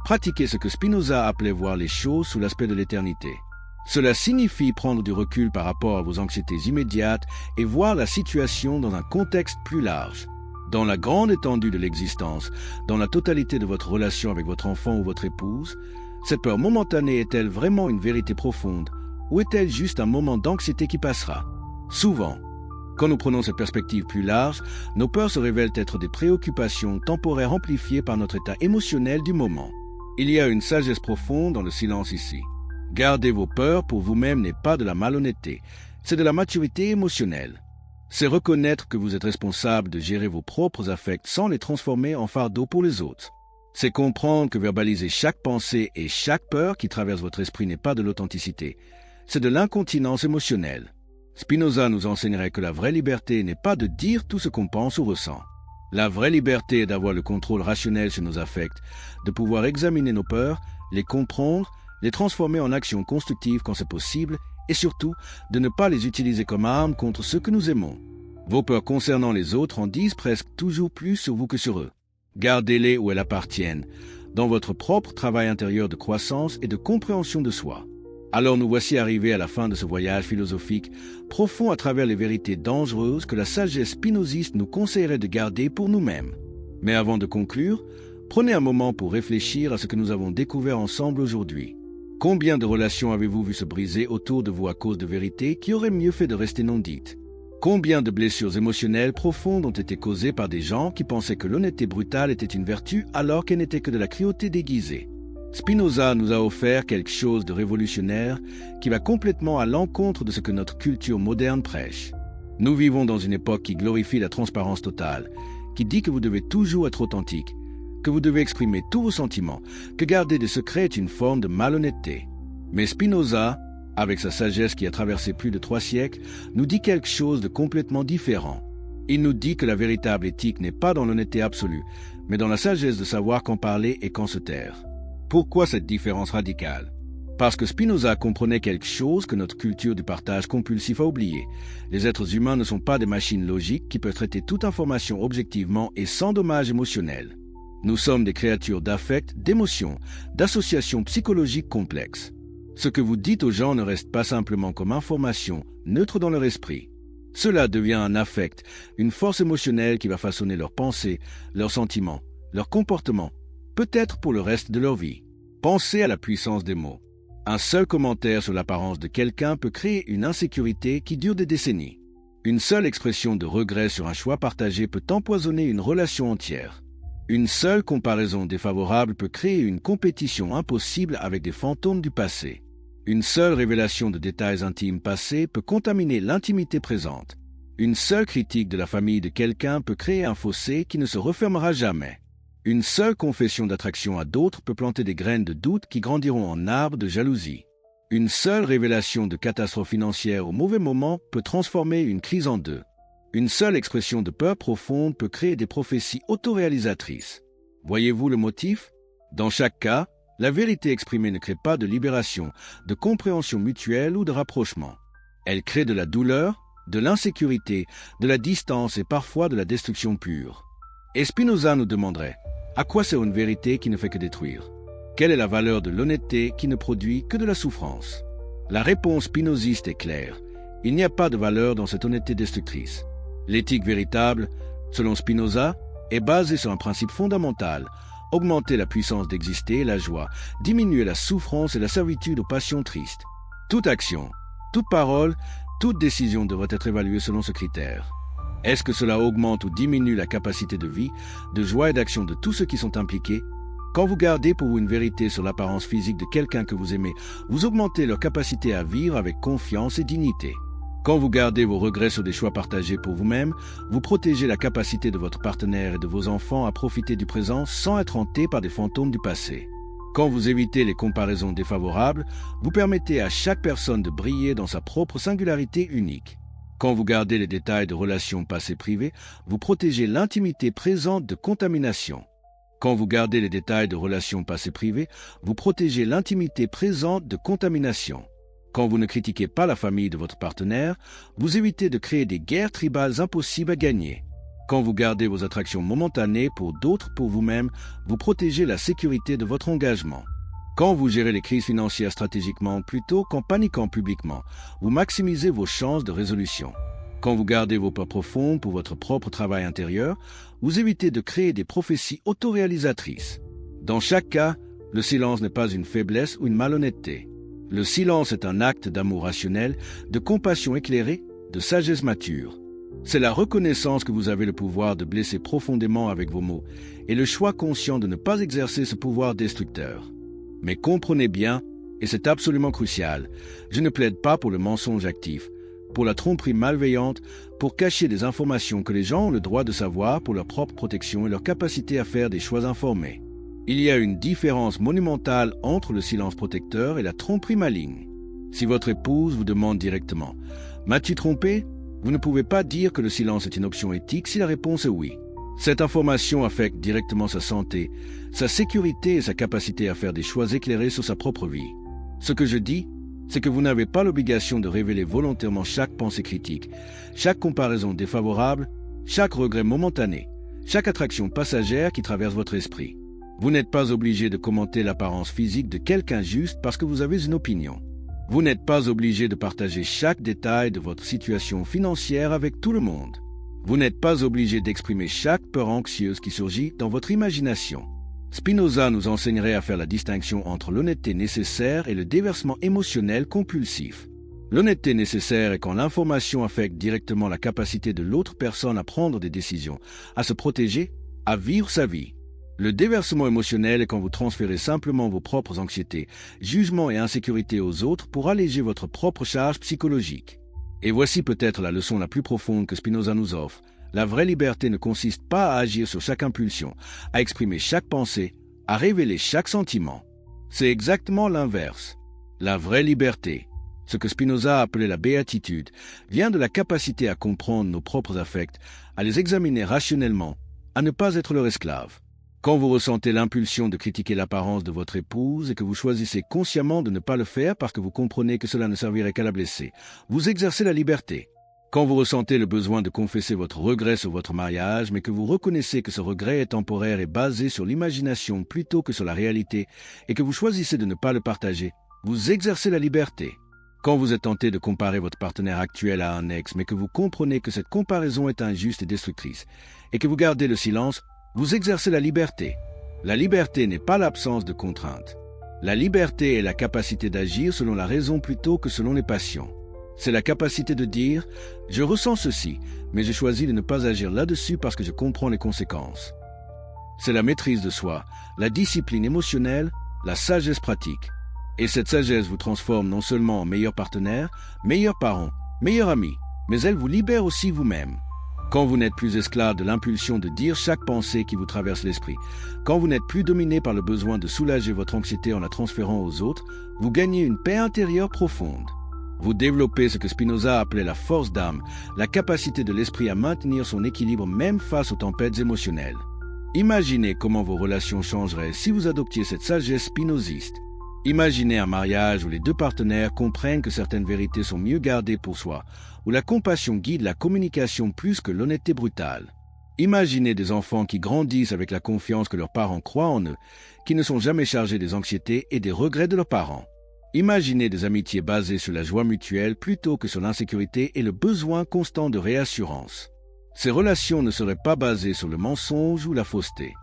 pratiquez ce que Spinoza appelait voir les choses sous l'aspect de l'éternité. Cela signifie prendre du recul par rapport à vos anxiétés immédiates et voir la situation dans un contexte plus large. Dans la grande étendue de l'existence, dans la totalité de votre relation avec votre enfant ou votre épouse, cette peur momentanée est-elle vraiment une vérité profonde ou est-elle juste un moment d'anxiété qui passera? Souvent, quand nous prenons cette perspective plus large, nos peurs se révèlent être des préoccupations temporaires amplifiées par notre état émotionnel du moment. Il y a une sagesse profonde dans le silence ici. Garder vos peurs pour vous-même n'est pas de la malhonnêteté, c'est de la maturité émotionnelle. C'est reconnaître que vous êtes responsable de gérer vos propres affects sans les transformer en fardeau pour les autres. C'est comprendre que verbaliser chaque pensée et chaque peur qui traverse votre esprit n'est pas de l'authenticité, c'est de l'incontinence émotionnelle. Spinoza nous enseignerait que la vraie liberté n'est pas de dire tout ce qu'on pense ou ressent. La vraie liberté est d'avoir le contrôle rationnel sur nos affects, de pouvoir examiner nos peurs, les comprendre, les transformer en actions constructives quand c'est possible, et surtout de ne pas les utiliser comme armes contre ceux que nous aimons. Vos peurs concernant les autres en disent presque toujours plus sur vous que sur eux. Gardez-les où elles appartiennent, dans votre propre travail intérieur de croissance et de compréhension de soi. Alors nous voici arrivés à la fin de ce voyage philosophique, profond à travers les vérités dangereuses que la sagesse spinoziste nous conseillerait de garder pour nous-mêmes. Mais avant de conclure, prenez un moment pour réfléchir à ce que nous avons découvert ensemble aujourd'hui. Combien de relations avez-vous vu se briser autour de vous à cause de vérités qui auraient mieux fait de rester non dites? Combien de blessures émotionnelles profondes ont été causées par des gens qui pensaient que l'honnêteté brutale était une vertu alors qu'elle n'était que de la cruauté déguisée? Spinoza nous a offert quelque chose de révolutionnaire qui va complètement à l'encontre de ce que notre culture moderne prêche. Nous vivons dans une époque qui glorifie la transparence totale, qui dit que vous devez toujours être authentique, que vous devez exprimer tous vos sentiments, que garder des secrets est une forme de malhonnêteté. Mais Spinoza, avec sa sagesse qui a traversé plus de 3 siècles, nous dit quelque chose de complètement différent. Il nous dit que la véritable éthique n'est pas dans l'honnêteté absolue, mais dans la sagesse de savoir quand parler et quand se taire. Pourquoi cette différence radicale? Parce que Spinoza comprenait quelque chose que notre culture du partage compulsif a oublié. Les êtres humains ne sont pas des machines logiques qui peuvent traiter toute information objectivement et sans dommage émotionnel. Nous sommes des créatures d'affect, d'émotions, d'associations psychologiques complexes. Ce que vous dites aux gens ne reste pas simplement comme information, neutre dans leur esprit. Cela devient un affect, une force émotionnelle qui va façonner leurs pensées, leurs sentiments, leurs comportements, peut-être pour le reste de leur vie. Pensez à la puissance des mots. Un seul commentaire sur l'apparence de quelqu'un peut créer une insécurité qui dure des décennies. Une seule expression de regret sur un choix partagé peut empoisonner une relation entière. Une seule comparaison défavorable peut créer une compétition impossible avec des fantômes du passé. Une seule révélation de détails intimes passés peut contaminer l'intimité présente. Une seule critique de la famille de quelqu'un peut créer un fossé qui ne se refermera jamais. Une seule confession d'attraction à d'autres peut planter des graines de doute qui grandiront en arbres de jalousie. Une seule révélation de catastrophe financière au mauvais moment peut transformer une crise en deux. Une seule expression de peur profonde peut créer des prophéties autoréalisatrices. Voyez-vous le motif? Dans chaque cas, la vérité exprimée ne crée pas de libération, de compréhension mutuelle ou de rapprochement. Elle crée de la douleur, de l'insécurité, de la distance et parfois de la destruction pure. Et Spinoza nous demanderait: à quoi sert une vérité qui ne fait que détruire? Quelle est la valeur de l'honnêteté qui ne produit que de la souffrance? La réponse spinoziste est claire. Il n'y a pas de valeur dans cette honnêteté destructrice. L'éthique véritable, selon Spinoza, est basée sur un principe fondamental: augmenter la puissance d'exister et la joie, diminuer la souffrance et la servitude aux passions tristes. Toute action, toute parole, toute décision devrait être évaluée selon ce critère. Est-ce que cela augmente ou diminue la capacité de vie, de joie et d'action de tous ceux qui sont impliqués? Quand vous gardez pour vous une vérité sur l'apparence physique de quelqu'un que vous aimez, vous augmentez leur capacité à vivre avec confiance et dignité. Quand vous gardez vos regrets sur des choix partagés pour vous-même, vous protégez la capacité de votre partenaire et de vos enfants à profiter du présent sans être hantés par des fantômes du passé. Quand vous évitez les comparaisons défavorables, vous permettez à chaque personne de briller dans sa propre singularité unique. Quand vous gardez les détails de relations passées privées, vous protégez l'intimité présente de contamination. Quand vous gardez les détails de relations passées privées, vous protégez l'intimité présente de contamination. Quand vous ne critiquez pas la famille de votre partenaire, vous évitez de créer des guerres tribales impossibles à gagner. Quand vous gardez vos attractions momentanées pour d'autres pour vous-même, vous protégez la sécurité de votre engagement. Quand vous gérez les crises financières stratégiquement plutôt qu'en paniquant publiquement, vous maximisez vos chances de résolution. Quand vous gardez vos peurs profondes pour votre propre travail intérieur, vous évitez de créer des prophéties autoréalisatrices. Dans chaque cas, le silence n'est pas une faiblesse ou une malhonnêteté. Le silence est un acte d'amour rationnel, de compassion éclairée, de sagesse mature. C'est la reconnaissance que vous avez le pouvoir de blesser profondément avec vos mots et le choix conscient de ne pas exercer ce pouvoir destructeur. Mais comprenez bien, et c'est absolument crucial, je ne plaide pas pour le mensonge actif, pour la tromperie malveillante, pour cacher des informations que les gens ont le droit de savoir pour leur propre protection et leur capacité à faire des choix informés. Il y a une différence monumentale entre le silence protecteur et la tromperie maligne. Si votre épouse vous demande directement « M'as-tu trompé? Vous ne pouvez pas dire que le silence est une option éthique si la réponse est oui. Cette information affecte directement sa santé, sa sécurité et sa capacité à faire des choix éclairés sur sa propre vie. Ce que je dis, c'est que vous n'avez pas l'obligation de révéler volontairement chaque pensée critique, chaque comparaison défavorable, chaque regret momentané, chaque attraction passagère qui traverse votre esprit. Vous n'êtes pas obligé de commenter l'apparence physique de quelqu'un juste parce que vous avez une opinion. Vous n'êtes pas obligé de partager chaque détail de votre situation financière avec tout le monde. Vous n'êtes pas obligé d'exprimer chaque peur anxieuse qui surgit dans votre imagination. Spinoza nous enseignerait à faire la distinction entre l'honnêteté nécessaire et le déversement émotionnel compulsif. L'honnêteté nécessaire est quand l'information affecte directement la capacité de l'autre personne à prendre des décisions, à se protéger, à vivre sa vie. Le déversement émotionnel est quand vous transférez simplement vos propres anxiétés, jugements et insécurités aux autres pour alléger votre propre charge psychologique. Et voici peut-être la leçon la plus profonde que Spinoza nous offre. La vraie liberté ne consiste pas à agir sur chaque impulsion, à exprimer chaque pensée, à révéler chaque sentiment. C'est exactement l'inverse. La vraie liberté, ce que Spinoza a appelé la béatitude, vient de la capacité à comprendre nos propres affects, à les examiner rationnellement, à ne pas être leur esclave. Quand vous ressentez l'impulsion de critiquer l'apparence de votre épouse et que vous choisissez consciemment de ne pas le faire parce que vous comprenez que cela ne servirait qu'à la blesser, vous exercez la liberté. Quand vous ressentez le besoin de confesser votre regret sur votre mariage, mais que vous reconnaissez que ce regret est temporaire et basé sur l'imagination plutôt que sur la réalité, et que vous choisissez de ne pas le partager, vous exercez la liberté. Quand vous êtes tenté de comparer votre partenaire actuel à un ex, mais que vous comprenez que cette comparaison est injuste et destructrice, et que vous gardez le silence, vous exercez la liberté. La liberté n'est pas l'absence de contraintes. La liberté est la capacité d'agir selon la raison plutôt que selon les passions. C'est la capacité de dire « Je ressens ceci, mais je choisis de ne pas agir là-dessus parce que je comprends les conséquences. » C'est la maîtrise de soi, la discipline émotionnelle, la sagesse pratique. Et cette sagesse vous transforme non seulement en meilleur partenaire, meilleur parent, meilleur ami, mais elle vous libère aussi vous-même. Quand vous n'êtes plus esclave de l'impulsion de dire chaque pensée qui vous traverse l'esprit, quand vous n'êtes plus dominé par le besoin de soulager votre anxiété en la transférant aux autres, vous gagnez une paix intérieure profonde. Vous développez ce que Spinoza appelait la force d'âme, la capacité de l'esprit à maintenir son équilibre même face aux tempêtes émotionnelles. Imaginez comment vos relations changeraient si vous adoptiez cette sagesse spinoziste. Imaginez un mariage où les deux partenaires comprennent que certaines vérités sont mieux gardées pour soi, où la compassion guide la communication plus que l'honnêteté brutale. Imaginez des enfants qui grandissent avec la confiance que leurs parents croient en eux, qui ne sont jamais chargés des anxiétés et des regrets de leurs parents. Imaginez des amitiés basées sur la joie mutuelle plutôt que sur l'insécurité et le besoin constant de réassurance. Ces relations ne seraient pas basées sur le mensonge ou la fausseté.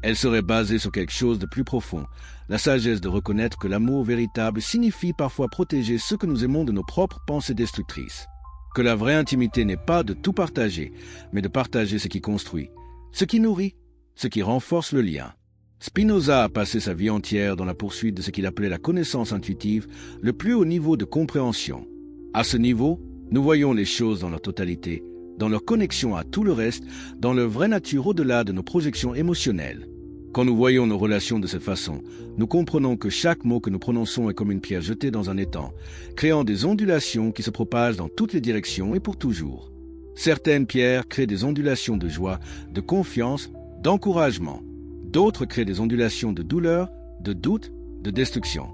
Elles seraient basées sur quelque chose de plus profond, la sagesse de reconnaître que l'amour véritable signifie parfois protéger ce que nous aimons de nos propres pensées destructrices. Que la vraie intimité n'est pas de tout partager, mais de partager ce qui construit, ce qui nourrit, ce qui renforce le lien. Spinoza a passé sa vie entière dans la poursuite de ce qu'il appelait la connaissance intuitive, le plus haut niveau de compréhension. À ce niveau, nous voyons les choses dans leur totalité, dans leur connexion à tout le reste, dans leur vraie nature au-delà de nos projections émotionnelles. Quand nous voyons nos relations de cette façon, nous comprenons que chaque mot que nous prononçons est comme une pierre jetée dans un étang, créant des ondulations qui se propagent dans toutes les directions et pour toujours. Certaines pierres créent des ondulations de joie, de confiance, d'encouragement. D'autres créent des ondulations de douleur, de doute, de destruction.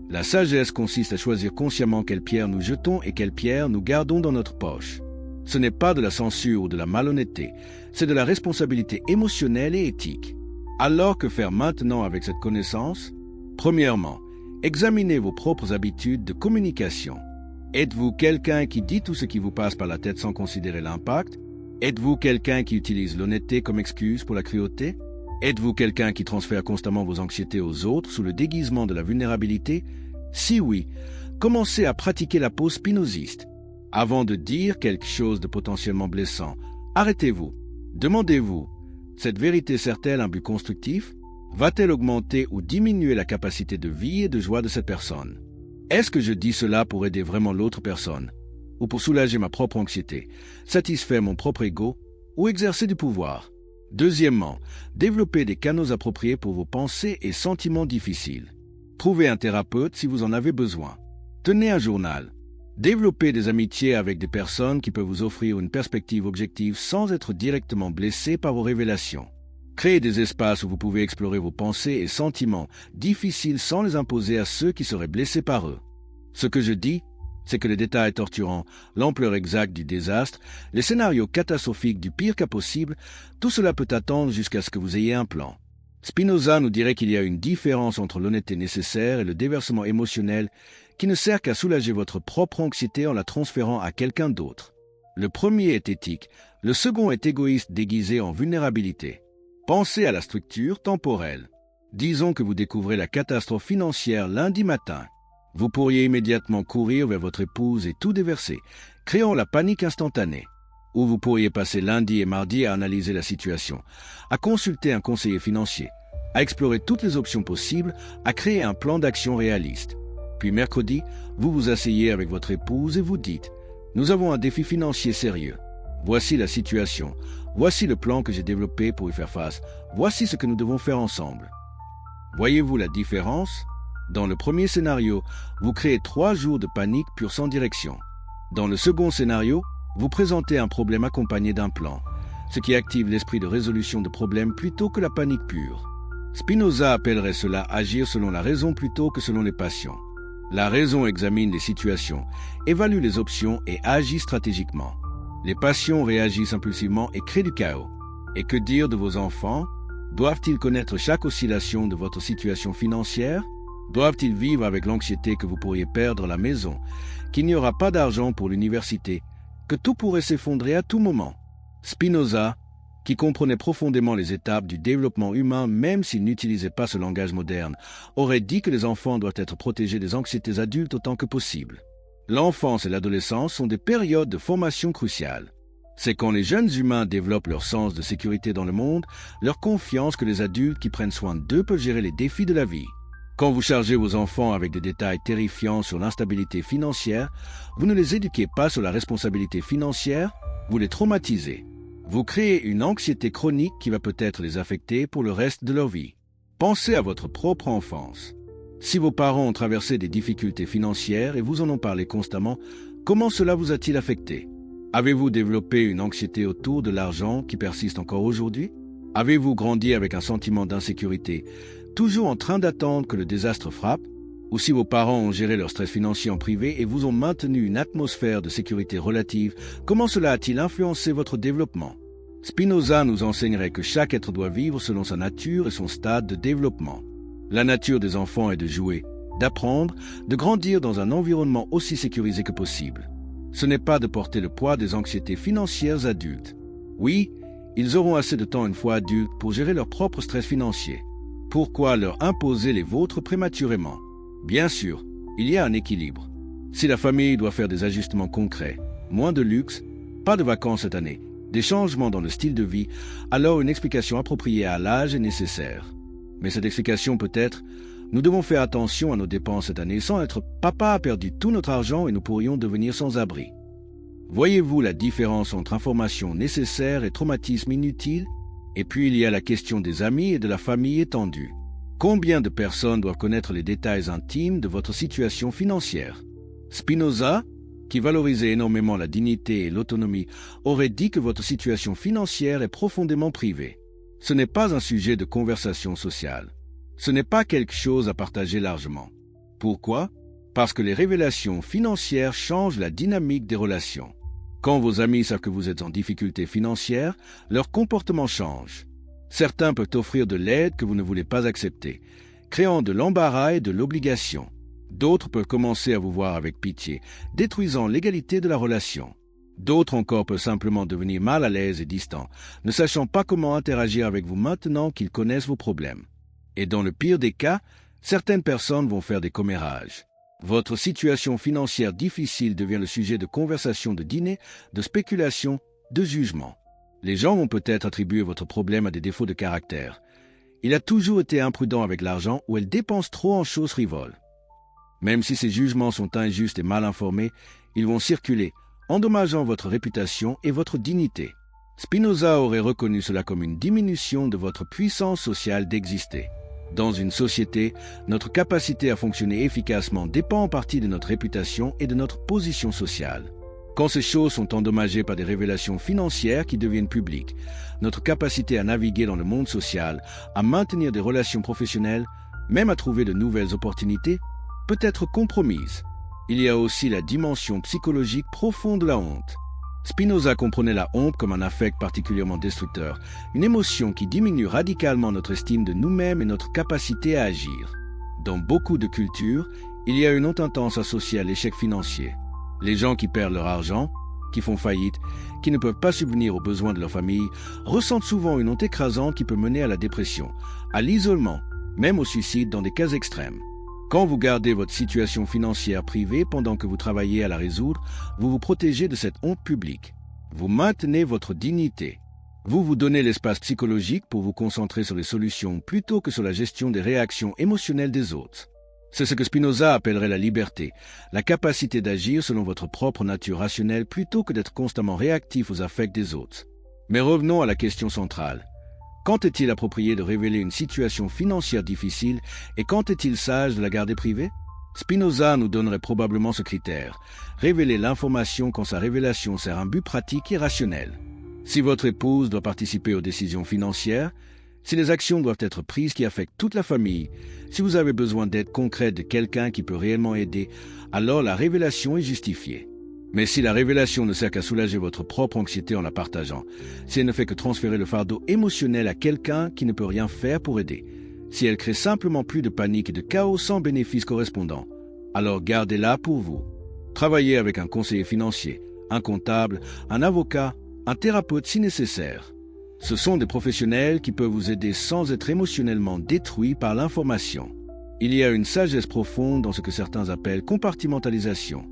La sagesse consiste à choisir consciemment quelle pierre nous jetons et quelle pierre nous gardons dans notre poche. Ce n'est pas de la censure ou de la malhonnêteté, c'est de la responsabilité émotionnelle et éthique. Alors que faire maintenant avec cette connaissance? Premièrement, examinez vos propres habitudes de communication. Êtes-vous quelqu'un qui dit tout ce qui vous passe par la tête sans considérer l'impact? Êtes-vous quelqu'un qui utilise l'honnêteté comme excuse pour la cruauté? Êtes-vous quelqu'un qui transfère constamment vos anxiétés aux autres sous le déguisement de la vulnérabilité? Si oui, commencez à pratiquer la pause spinoziste. Avant de dire quelque chose de potentiellement blessant, arrêtez-vous. Demandez-vous, cette vérité sert-elle un but constructif? Va-t-elle augmenter ou diminuer la capacité de vie et de joie de cette personne? Est-ce que je dis cela pour aider vraiment l'autre personne? Ou pour soulager ma propre anxiété, satisfaire mon propre ego ou exercer du pouvoir? Deuxièmement, développez des canaux appropriés pour vos pensées et sentiments difficiles. Trouvez un thérapeute si vous en avez besoin. Tenez un journal. Développez des amitiés avec des personnes qui peuvent vous offrir une perspective objective sans être directement blessés par vos révélations. Créez des espaces où vous pouvez explorer vos pensées et sentiments difficiles sans les imposer à ceux qui seraient blessés par eux. Ce que je dis, c'est que les détails torturants, l'ampleur exacte du désastre, les scénarios catastrophiques du pire cas possible, tout cela peut attendre jusqu'à ce que vous ayez un plan. Spinoza nous dirait qu'il y a une différence entre l'honnêteté nécessaire et le déversement émotionnel qui ne sert qu'à soulager votre propre anxiété en la transférant à quelqu'un d'autre. Le premier est éthique, le second est égoïste déguisé en vulnérabilité. Pensez à la structure temporelle. Disons que vous découvrez la catastrophe financière lundi matin. Vous pourriez immédiatement courir vers votre épouse et tout déverser, créant la panique instantanée. Ou vous pourriez passer lundi et mardi à analyser la situation, à consulter un conseiller financier, à explorer toutes les options possibles, à créer un plan d'action réaliste. Puis mercredi, vous vous asseyez avec votre épouse et vous dites « Nous avons un défi financier sérieux. Voici la situation. Voici le plan que j'ai développé pour y faire face. Voici ce que nous devons faire ensemble. » Voyez-vous la différence? Dans le premier scénario, vous créez 3 jours de panique pure sans direction. Dans le second scénario, vous présentez un problème accompagné d'un plan, ce qui active l'esprit de résolution de problèmes plutôt que la panique pure. Spinoza appellerait cela agir selon la raison plutôt que selon les passions. La raison examine les situations, évalue les options et agit stratégiquement. Les passions réagissent impulsivement et créent du chaos. Et que dire de vos enfants? Doivent-ils connaître chaque oscillation de votre situation financière? Doivent-ils vivre avec l'anxiété que vous pourriez perdre la maison, qu'il n'y aura pas d'argent pour l'université, que tout pourrait s'effondrer à tout moment? Spinoza, qui comprenait profondément les étapes du développement humain même s'il n'utilisait pas ce langage moderne, aurait dit que les enfants doivent être protégés des anxiétés adultes autant que possible. L'enfance et l'adolescence sont des périodes de formation cruciales. C'est quand les jeunes humains développent leur sens de sécurité dans le monde, leur confiance que les adultes qui prennent soin d'eux peuvent gérer les défis de la vie. Quand vous chargez vos enfants avec des détails terrifiants sur l'instabilité financière, vous ne les éduquez pas sur la responsabilité financière, vous les traumatisez. Vous créez une anxiété chronique qui va peut-être les affecter pour le reste de leur vie. Pensez à votre propre enfance. Si vos parents ont traversé des difficultés financières et vous en ont parlé constamment, comment cela vous a-t-il affecté? Avez-vous développé une anxiété autour de l'argent qui persiste encore aujourd'hui? Avez-vous grandi avec un sentiment d'insécurité, toujours en train d'attendre que le désastre frappe? Ou si vos parents ont géré leur stress financier en privé et vous ont maintenu une atmosphère de sécurité relative, comment cela a-t-il influencé votre développement? Spinoza nous enseignerait que chaque être doit vivre selon sa nature et son stade de développement. La nature des enfants est de jouer, d'apprendre, de grandir dans un environnement aussi sécurisé que possible. Ce n'est pas de porter le poids des anxiétés financières adultes. Oui, ils auront assez de temps une fois adultes pour gérer leur propre stress financier. Pourquoi leur imposer les vôtres prématurément? Bien sûr, il y a un équilibre. Si la famille doit faire des ajustements concrets, moins de luxe, pas de vacances cette année, des changements dans le style de vie, alors une explication appropriée à l'âge est nécessaire. Mais cette explication peut être « Nous devons faire attention à nos dépenses cette année sans être « Papa a perdu tout notre argent et nous pourrions devenir sans abri ». Voyez-vous la différence entre information nécessaire et traumatisme inutile? Et puis il y a la question des amis et de la famille étendue. Combien de personnes doivent connaître les détails intimes de votre situation financière? Spinoza, qui valorisait énormément la dignité et l'autonomie, aurait dit que votre situation financière est profondément privée. Ce n'est pas un sujet de conversation sociale. Ce n'est pas quelque chose à partager largement. Pourquoi? Parce que les révélations financières changent la dynamique des relations. Quand vos amis savent que vous êtes en difficulté financière, leur comportement change. Certains peuvent offrir de l'aide que vous ne voulez pas accepter, créant de l'embarras et de l'obligation. D'autres peuvent commencer à vous voir avec pitié, détruisant l'égalité de la relation. D'autres encore peuvent simplement devenir mal à l'aise et distants, ne sachant pas comment interagir avec vous maintenant qu'ils connaissent vos problèmes. Et dans le pire des cas, certaines personnes vont faire des commérages. Votre situation financière difficile devient le sujet de conversations de dîner, de spéculations, de jugements. Les gens vont peut-être attribuer votre problème à des défauts de caractère. Il a toujours été imprudent avec l'argent ou elle dépense trop en choses frivoles. Même si ces jugements sont injustes et mal informés, ils vont circuler, endommageant votre réputation et votre dignité. Spinoza aurait reconnu cela comme une diminution de votre puissance sociale d'exister. Dans une société, notre capacité à fonctionner efficacement dépend en partie de notre réputation et de notre position sociale. Quand ces choses sont endommagées par des révélations financières qui deviennent publiques, notre capacité à naviguer dans le monde social, à maintenir des relations professionnelles, même à trouver de nouvelles opportunités, peut être compromise. Il y a aussi la dimension psychologique profonde de la honte. Spinoza comprenait la honte comme un affect particulièrement destructeur, une émotion qui diminue radicalement notre estime de nous-mêmes et notre capacité à agir. Dans beaucoup de cultures, il y a une honte intense associée à l'échec financier. Les gens qui perdent leur argent, qui font faillite, qui ne peuvent pas subvenir aux besoins de leur famille, ressentent souvent une honte écrasante qui peut mener à la dépression, à l'isolement, même au suicide dans des cas extrêmes. Quand vous gardez votre situation financière privée pendant que vous travaillez à la résoudre, vous vous protégez de cette honte publique. Vous maintenez votre dignité. Vous vous donnez l'espace psychologique pour vous concentrer sur les solutions plutôt que sur la gestion des réactions émotionnelles des autres. C'est ce que Spinoza appellerait la liberté, la capacité d'agir selon votre propre nature rationnelle plutôt que d'être constamment réactif aux affects des autres. Mais revenons à la question centrale. Quand est-il approprié de révéler une situation financière difficile et quand est-il sage de la garder privée? Spinoza nous donnerait probablement ce critère, révéler l'information quand sa révélation sert un but pratique et rationnel. Si votre épouse doit participer aux décisions financières, si les actions doivent être prises qui affectent toute la famille, si vous avez besoin d'aide concrète de quelqu'un qui peut réellement aider, alors la révélation est justifiée. Mais si la révélation ne sert qu'à soulager votre propre anxiété en la partageant, si elle ne fait que transférer le fardeau émotionnel à quelqu'un qui ne peut rien faire pour aider, si elle crée simplement plus de panique et de chaos sans bénéfice correspondant, alors gardez-la pour vous. Travaillez avec un conseiller financier, un comptable, un avocat, un thérapeute si nécessaire. Ce sont des professionnels qui peuvent vous aider sans être émotionnellement détruits par l'information. Il y a une sagesse profonde dans ce que certains appellent compartimentalisation.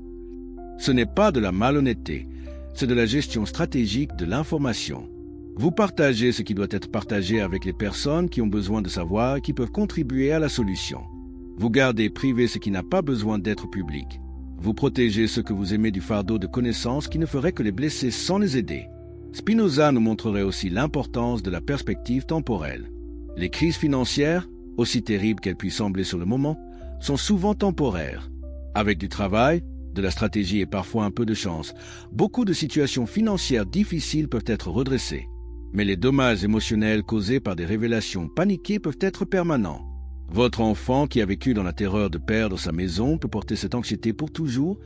Ce n'est pas de la malhonnêteté, c'est de la gestion stratégique de l'information. Vous partagez ce qui doit être partagé avec les personnes qui ont besoin de savoir et qui peuvent contribuer à la solution. Vous gardez privé ce qui n'a pas besoin d'être public. Vous protégez ceux que vous aimez du fardeau de connaissances qui ne ferait que les blesser sans les aider. Spinoza nous montrerait aussi l'importance de la perspective temporelle. Les crises financières, aussi terribles qu'elles puissent sembler sur le moment, sont souvent temporaires. Avec du travail, de la stratégie et parfois un peu de chance, beaucoup de situations financières difficiles peuvent être redressées. Mais les dommages émotionnels causés par des révélations paniquées peuvent être permanents. Votre enfant qui a vécu dans la terreur de perdre sa maison peut porter cette anxiété pour toujours,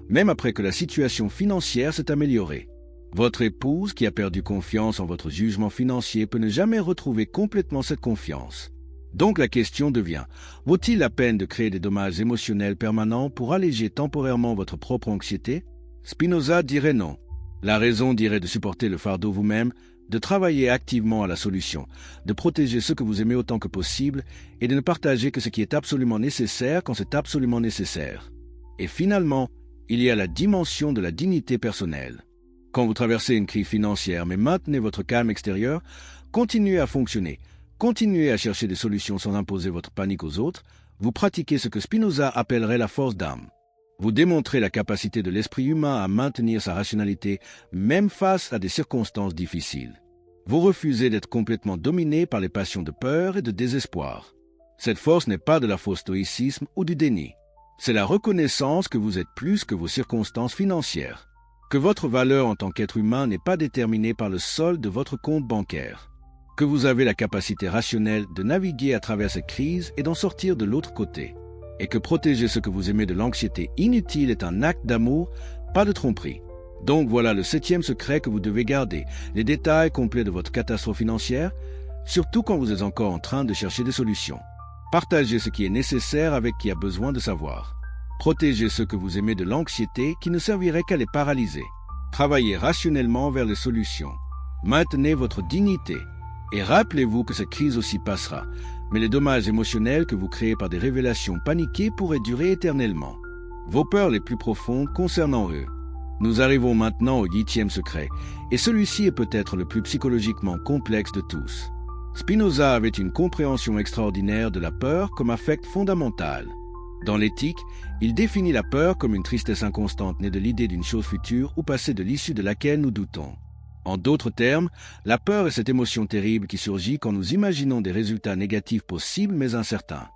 même après que la situation financière s'est améliorée. Votre épouse qui a perdu confiance en votre jugement financier peut ne jamais retrouver complètement cette confiance. Donc la question devient, vaut-il la peine de créer des dommages émotionnels permanents pour alléger temporairement votre propre anxiété? Spinoza dirait non. La raison dirait de supporter le fardeau vous-même, de travailler activement à la solution, de protéger ceux que vous aimez autant que possible et de ne partager que ce qui est absolument nécessaire quand c'est absolument nécessaire. Et finalement, il y a la dimension de la dignité personnelle. Quand vous traversez une crise financière mais maintenez votre calme extérieur, continuez à fonctionner, continuez à chercher des solutions sans imposer votre panique aux autres, vous pratiquez ce que Spinoza appellerait la force d'âme. Vous démontrez la capacité de l'esprit humain à maintenir sa rationalité même face à des circonstances difficiles. Vous refusez d'être complètement dominé par les passions de peur et de désespoir. Cette force n'est pas de la faux stoïcisme ou du déni. C'est la reconnaissance que vous êtes plus que vos circonstances financières, que votre valeur en tant qu'être humain n'est pas déterminée par le solde de votre compte bancaire, que vous avez la capacité rationnelle de naviguer à travers cette crise et d'en sortir de l'autre côté, et que protéger ce que vous aimez de l'anxiété inutile est un acte d'amour, pas de tromperie. Donc voilà le 7e secret que vous devez garder, les détails complets de votre catastrophe financière, surtout quand vous êtes encore en train de chercher des solutions. Partagez ce qui est nécessaire avec qui a besoin de savoir. Protégez ceux que vous aimez de l'anxiété qui ne servirait qu'à les paralyser. Travaillez rationnellement vers les solutions. Maintenez votre dignité. Et rappelez-vous que cette crise aussi passera, mais les dommages émotionnels que vous créez par des révélations paniquées pourraient durer éternellement. Vos peurs les plus profondes concernant eux. Nous arrivons maintenant au 8e secret, et celui-ci est peut-être le plus psychologiquement complexe de tous. Spinoza avait une compréhension extraordinaire de la peur comme affect fondamental. Dans l'éthique, il définit la peur comme une tristesse inconstante née de l'idée d'une chose future ou passée de l'issue de laquelle nous doutons. En d'autres termes, la peur est cette émotion terrible qui surgit quand nous imaginons des résultats négatifs possibles mais incertains.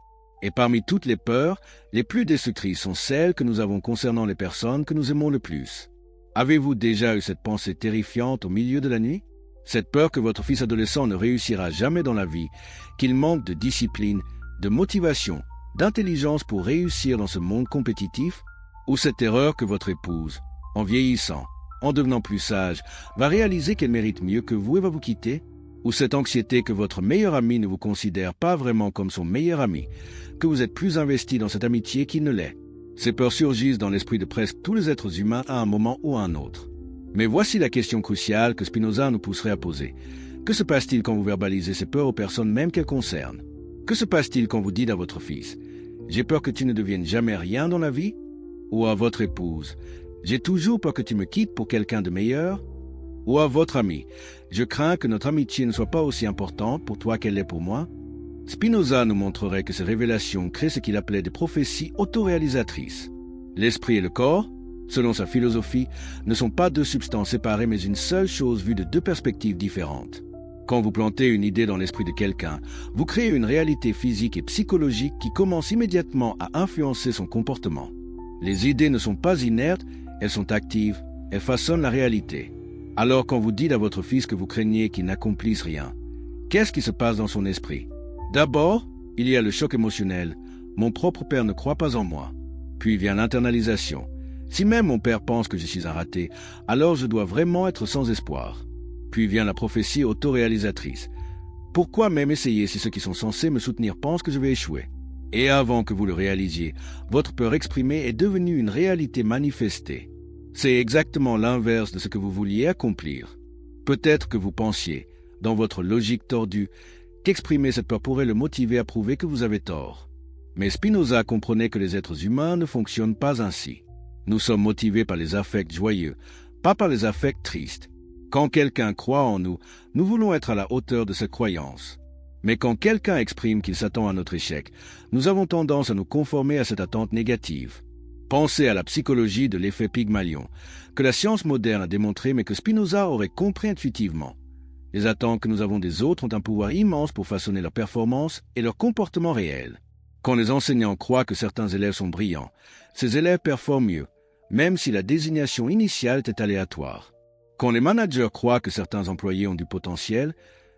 Et parmi toutes les peurs, les plus destructrices sont celles que nous avons concernant les personnes que nous aimons le plus. Avez-vous déjà eu cette pensée terrifiante au milieu de la nuit? Cette peur que votre fils adolescent ne réussira jamais dans la vie, qu'il manque de discipline, de motivation, d'intelligence pour réussir dans ce monde compétitif? Ou cette terreur que votre épouse, en vieillissant, en devenant plus sage, va réaliser qu'elle mérite mieux que vous et va vous quitter? Ou cette anxiété que votre meilleur ami ne vous considère pas vraiment comme son meilleur ami, que vous êtes plus investi dans cette amitié qu'il ne l'est? Ces peurs surgissent dans l'esprit de presque tous les êtres humains à un moment ou à un autre. Mais voici la question cruciale que Spinoza nous pousserait à poser. Que se passe-t-il quand vous verbalisez ces peurs aux personnes même qu'elles concernent? Que se passe-t-il quand vous dites à votre fils « J'ai peur que tu ne deviennes jamais rien dans la vie » ou à votre épouse « J'ai toujours peur que tu me quittes pour quelqu'un de meilleur » ou à votre ami « Je crains que notre amitié ne soit pas aussi importante pour toi qu'elle l'est pour moi » Spinoza nous montrerait que ces révélations créent ce qu'il appelait des prophéties autoréalisatrices. L'esprit et le corps, selon sa philosophie, ne sont pas deux substances séparées mais une seule chose vue de deux perspectives différentes. Quand vous plantez une idée dans l'esprit de quelqu'un, vous créez une réalité physique et psychologique qui commence immédiatement à influencer son comportement. Les idées ne sont pas inertes, elles sont actives, elles façonnent la réalité. Alors quand vous dites à votre fils que vous craignez qu'il n'accomplisse rien, qu'est-ce qui se passe dans son esprit? D'abord, il y a le choc émotionnel. Mon propre père ne croit pas en moi. Puis vient l'internalisation. Si même mon père pense que je suis un raté, alors je dois vraiment être sans espoir. Puis vient la prophétie autoréalisatrice. Pourquoi même essayer si ceux qui sont censés me soutenir pensent que je vais échouer? Et avant que vous le réalisiez, votre peur exprimée est devenue une réalité manifestée. C'est exactement l'inverse de ce que vous vouliez accomplir. Peut-être que vous pensiez, dans votre logique tordue, qu'exprimer cette peur pourrait le motiver à prouver que vous avez tort. Mais Spinoza comprenait que les êtres humains ne fonctionnent pas ainsi. Nous sommes motivés par les affects joyeux, pas par les affects tristes. Quand quelqu'un croit en nous, nous voulons être à la hauteur de cette croyance. Mais quand quelqu'un exprime qu'il s'attend à notre échec, nous avons tendance à nous conformer à cette attente négative. Pensez à la psychologie de l'effet Pygmalion, que la science moderne a démontré mais que Spinoza aurait compris intuitivement. Les attentes que nous avons des autres ont un pouvoir immense pour façonner leur performance et leur comportement réel. Quand les enseignants croient que certains élèves sont brillants, ces élèves performent mieux, même si la désignation initiale était aléatoire. Quand les managers croient que certains employés ont du potentiel,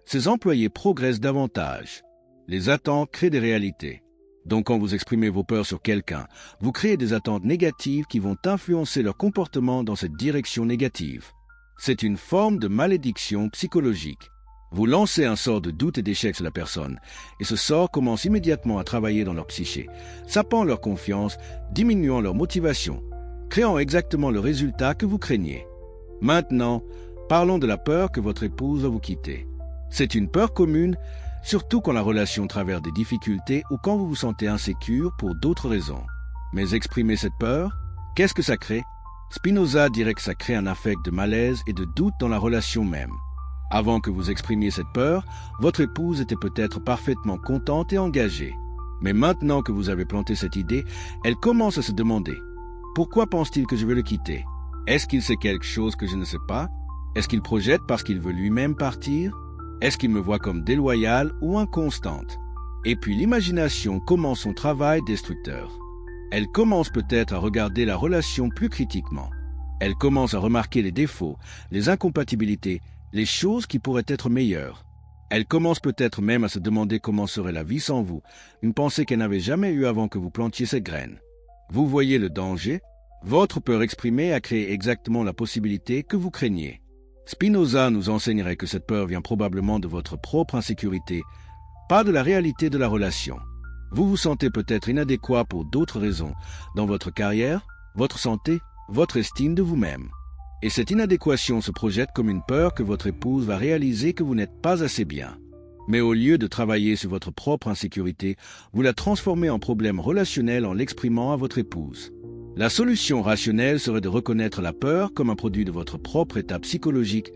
ces employés progressent davantage. Les attentes créent des réalités. Donc quand vous exprimez vos peurs sur quelqu'un, vous créez des attentes négatives qui vont influencer leur comportement dans cette direction négative. C'est une forme de malédiction psychologique. Vous lancez un sort de doute et d'échec sur la personne, et ce sort commence immédiatement à travailler dans leur psyché, sapant leur confiance, diminuant leur motivation, créant exactement le résultat que vous craignez. Maintenant, parlons de la peur que votre épouse va vous quitter. C'est une peur commune, surtout quand la relation traverse des difficultés ou quand vous vous sentez insécure pour d'autres raisons. Mais exprimer cette peur, qu'est-ce que ça crée? Spinoza dirait que ça crée un affect de malaise et de doute dans la relation même. Avant que vous exprimiez cette peur, votre épouse était peut-être parfaitement contente et engagée. Mais maintenant que vous avez planté cette idée, elle commence à se demander « Pourquoi pense-t-il que je vais le quitter? Est-ce qu'il sait quelque chose que je ne sais pas? Est-ce qu'il projette parce qu'il veut lui-même partir? Est-ce qu'il me voit comme déloyale ou inconstante ?» Et puis l'imagination commence son travail destructeur. Elle commence peut-être à regarder la relation plus critiquement. Elle commence à remarquer les défauts, les incompatibilités, les choses qui pourraient être meilleures. Elle commence peut-être même à se demander comment serait la vie sans vous, une pensée qu'elle n'avait jamais eue avant que vous plantiez cette graine. Vous voyez le danger? Votre peur exprimée a créé exactement la possibilité que vous craignez. Spinoza nous enseignerait que cette peur vient probablement de votre propre insécurité, pas de la réalité de la relation. Vous vous sentez peut-être inadéquat pour d'autres raisons, dans votre carrière, votre santé, votre estime de vous-même. Et cette inadéquation se projette comme une peur que votre épouse va réaliser que vous n'êtes pas assez bien. Mais au lieu de travailler sur votre propre insécurité, vous la transformez en problème relationnel en l'exprimant à votre épouse. La solution rationnelle serait de reconnaître la peur comme un produit de votre propre état psychologique,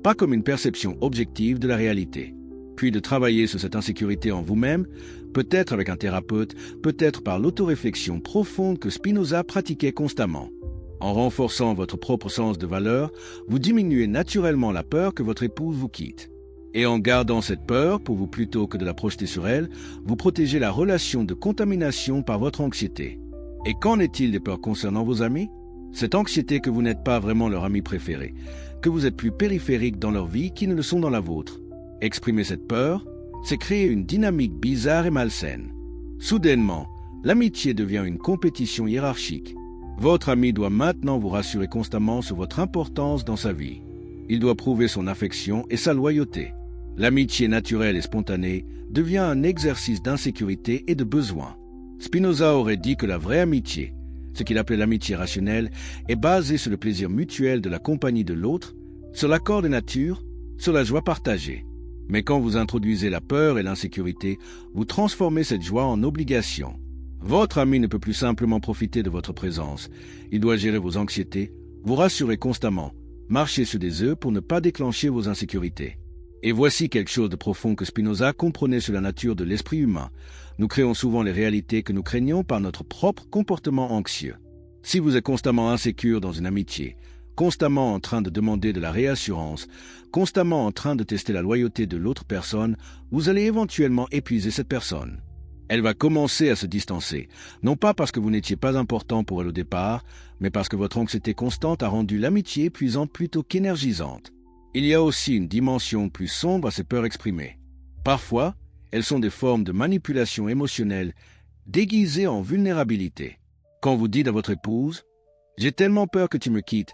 pas comme une perception objective de la réalité. Puis de travailler sur cette insécurité en vous-même, peut-être avec un thérapeute, peut-être par l'autoréflexion profonde que Spinoza pratiquait constamment. En renforçant votre propre sens de valeur, vous diminuez naturellement la peur que votre épouse vous quitte. Et en gardant cette peur pour vous plutôt que de la projeter sur elle, vous protégez la relation de contamination par votre anxiété. Et qu'en est-il des peurs concernant vos amis? Cette anxiété que vous n'êtes pas vraiment leur ami préféré, que vous êtes plus périphérique dans leur vie qu'ils ne le sont dans la vôtre. Exprimer cette peur, c'est créer une dynamique bizarre et malsaine. Soudainement, l'amitié devient une compétition hiérarchique. Votre ami doit maintenant vous rassurer constamment sur votre importance dans sa vie. Il doit prouver son affection et sa loyauté. L'amitié naturelle et spontanée devient un exercice d'insécurité et de besoin. Spinoza aurait dit que la vraie amitié, ce qu'il appelait l'amitié rationnelle, est basée sur le plaisir mutuel de la compagnie de l'autre, sur l'accord des natures, sur la joie partagée. Mais quand vous introduisez la peur et l'insécurité, vous transformez cette joie en obligation. Votre ami ne peut plus simplement profiter de votre présence. Il doit gérer vos anxiétés, vous rassurer constamment, marcher sur des œufs pour ne pas déclencher vos insécurités. Et voici quelque chose de profond que Spinoza comprenait sur la nature de l'esprit humain. Nous créons souvent les réalités que nous craignons par notre propre comportement anxieux. Si vous êtes constamment insécure dans une amitié, constamment en train de demander de la réassurance, constamment en train de tester la loyauté de l'autre personne, vous allez éventuellement épuiser cette personne. Elle va commencer à se distancer, non pas parce que vous n'étiez pas important pour elle au départ, mais parce que votre anxiété constante a rendu l'amitié épuisante plutôt qu'énergisante. Il y a aussi une dimension plus sombre à ces peurs exprimées. Parfois, elles sont des formes de manipulation émotionnelle déguisées en vulnérabilité. Quand vous dites à votre épouse « J'ai tellement peur que tu me quittes »,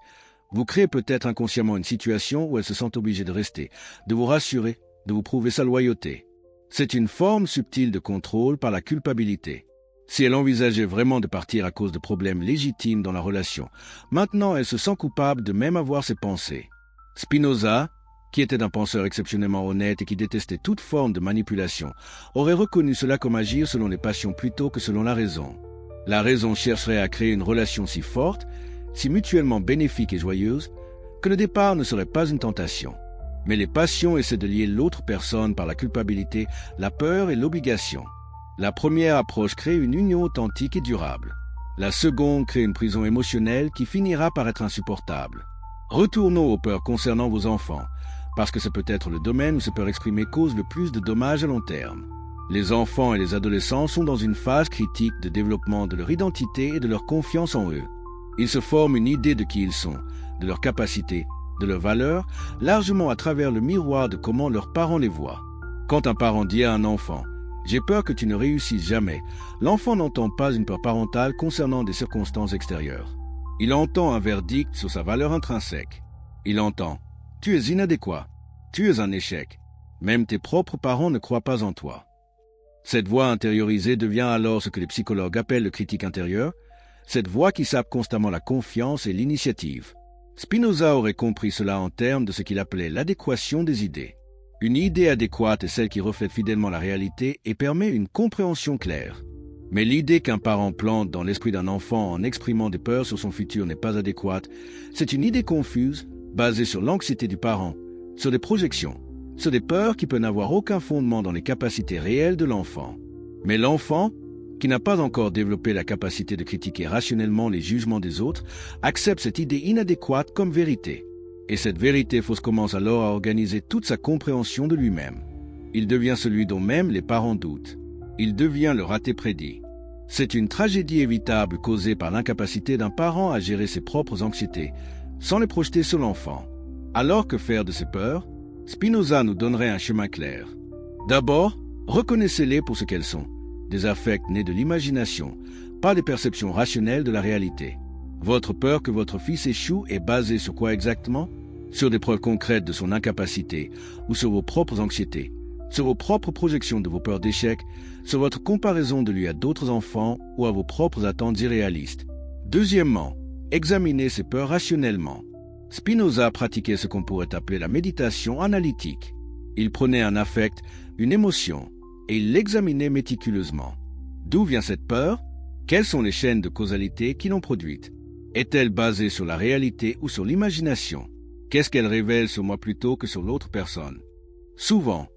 vous créez peut-être inconsciemment une situation où elle se sent obligée de rester, de vous rassurer, de vous prouver sa loyauté. C'est une forme subtile de contrôle par la culpabilité. Si elle envisageait vraiment de partir à cause de problèmes légitimes dans la relation, maintenant elle se sent coupable de même avoir ses pensées. Spinoza, qui était un penseur exceptionnellement honnête et qui détestait toute forme de manipulation, aurait reconnu cela comme agir selon les passions plutôt que selon la raison. La raison chercherait à créer une relation si forte, si mutuellement bénéfique et joyeuse, que le départ ne serait pas une tentation. Mais les passions essaient de lier l'autre personne par la culpabilité, la peur et l'obligation. La première approche crée une union authentique et durable. La seconde crée une prison émotionnelle qui finira par être insupportable. Retournons aux peurs concernant vos enfants, parce que c'est peut-être le domaine où ces peurs exprimées causent le plus de dommages à long terme. Les enfants et les adolescents sont dans une phase critique de développement de leur identité et de leur confiance en eux. Ils se forment une idée de qui ils sont, de leurs capacités, de leurs valeurs, largement à travers le miroir de comment leurs parents les voient. Quand un parent dit à un enfant « J'ai peur que tu ne réussisses jamais », l'enfant n'entend pas une peur parentale concernant des circonstances extérieures. Il entend un verdict sur sa valeur intrinsèque. Il entend « Tu es inadéquat, tu es un échec, même tes propres parents ne croient pas en toi ». Cette voix intériorisée devient alors ce que les psychologues appellent le critique intérieur, cette voix qui sape constamment la confiance et l'initiative. Spinoza aurait compris cela en termes de ce qu'il appelait l'adéquation des idées. Une idée adéquate est celle qui reflète fidèlement la réalité et permet une compréhension claire. Mais l'idée qu'un parent plante dans l'esprit d'un enfant en exprimant des peurs sur son futur n'est pas adéquate, c'est une idée confuse, basée sur l'anxiété du parent, sur des projections, sur des peurs qui peuvent n'avoir aucun fondement dans les capacités réelles de l'enfant. Mais l'enfant, qui n'a pas encore développé la capacité de critiquer rationnellement les jugements des autres, accepte cette idée inadéquate comme vérité. Et cette vérité fausse commence alors à organiser toute sa compréhension de lui-même. Il devient celui dont même les parents doutent. Il devient le raté prédit. C'est une tragédie évitable causée par l'incapacité d'un parent à gérer ses propres anxiétés, sans les projeter sur l'enfant. Alors que faire de ces peurs? Spinoza nous donnerait un chemin clair. D'abord, reconnaissez-les pour ce qu'elles sont. Des affects nés de l'imagination, pas des perceptions rationnelles de la réalité. Votre peur que votre fils échoue est basée sur quoi exactement? Sur des preuves concrètes de son incapacité ou sur vos propres anxiétés, sur vos propres projections de vos peurs d'échec, sur votre comparaison de lui à d'autres enfants ou à vos propres attentes irréalistes. Deuxièmement, examinez ces peurs rationnellement. Spinoza pratiquait ce qu'on pourrait appeler la méditation analytique. Il prenait un affect, une émotion, et il l'examinait méticuleusement. D'où vient cette peur? Quelles sont les chaînes de causalité qui l'ont produite? Est-elle basée sur la réalité ou sur l'imagination? Qu'est-ce qu'elle révèle sur moi plutôt que sur l'autre personne? Souvent,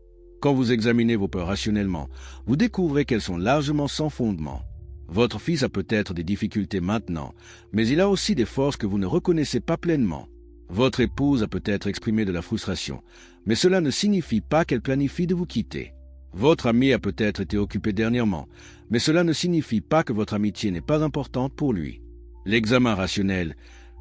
quand vous examinez vos peurs rationnellement, vous découvrez qu'elles sont largement sans fondement. Votre fils a peut-être des difficultés maintenant, mais il a aussi des forces que vous ne reconnaissez pas pleinement. Votre épouse a peut-être exprimé de la frustration, mais cela ne signifie pas qu'elle planifie de vous quitter. Votre ami a peut-être été occupé dernièrement, mais cela ne signifie pas que votre amitié n'est pas importante pour lui. L'examen rationnel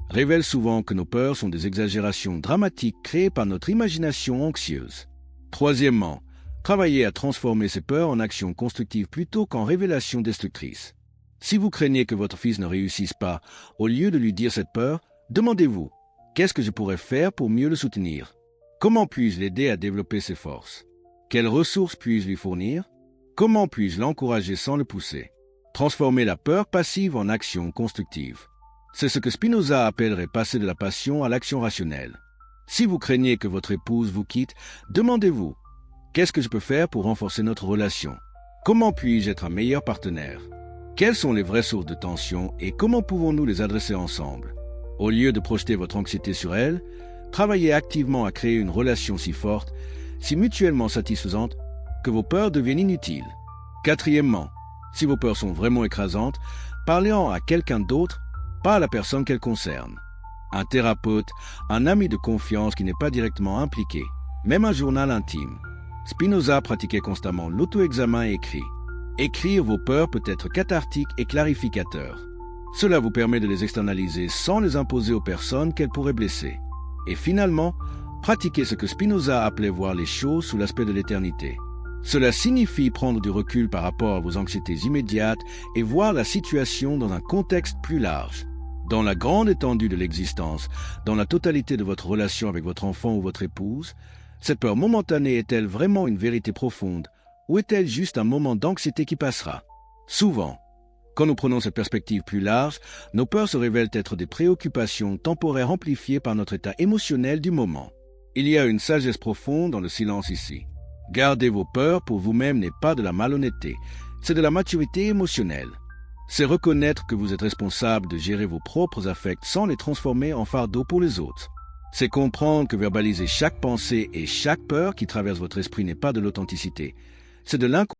révèle souvent que nos peurs sont des exagérations dramatiques créées par notre imagination anxieuse. Troisièmement, travaillez à transformer ces peurs en actions constructives plutôt qu'en révélations destructrices. Si vous craignez que votre fils ne réussisse pas, au lieu de lui dire cette peur, demandez-vous « Qu'est-ce que je pourrais faire pour mieux le soutenir? Comment puis-je l'aider à développer ses forces? Quelles ressources puis-je lui fournir? Comment puis-je l'encourager sans le pousser ?» Transformer la peur passive en action constructive. C'est ce que Spinoza appellerait passer de la passion à l'action rationnelle. Si vous craignez que votre épouse vous quitte, demandez-vous « Qu'est-ce que je peux faire pour renforcer notre relation? Comment puis-je être un meilleur partenaire? Quelles sont les vraies sources de tension et comment pouvons-nous les adresser ensemble? » Au lieu de projeter votre anxiété sur elle, travaillez activement à créer une relation si forte, si mutuellement satisfaisante, que vos peurs deviennent inutiles. Quatrièmement, si vos peurs sont vraiment écrasantes, parlez-en à quelqu'un d'autre, pas à la personne qu'elles concernent. Un thérapeute, un ami de confiance qui n'est pas directement impliqué, même un journal intime. Spinoza pratiquait constamment l'auto-examen écrit. Écrire vos peurs peut être cathartique et clarificateur. Cela vous permet de les externaliser sans les imposer aux personnes qu'elles pourraient blesser. Et finalement, pratiquez ce que Spinoza appelait voir les choses sous l'aspect de l'éternité. Cela signifie prendre du recul par rapport à vos anxiétés immédiates et voir la situation dans un contexte plus large. Dans la grande étendue de l'existence, dans la totalité de votre relation avec votre enfant ou votre épouse, cette peur momentanée est-elle vraiment une vérité profonde ou est-elle juste un moment d'anxiété qui passera? Souvent, quand nous prenons cette perspective plus large, nos peurs se révèlent être des préoccupations temporaires amplifiées par notre état émotionnel du moment. Il y a une sagesse profonde dans le silence ici. Garder vos peurs pour vous-même n'est pas de la malhonnêteté, c'est de la maturité émotionnelle. C'est reconnaître que vous êtes responsable de gérer vos propres affects sans les transformer en fardeau pour les autres. C'est comprendre que verbaliser chaque pensée et chaque peur qui traverse votre esprit n'est pas de l'authenticité, c'est de l'inconscience.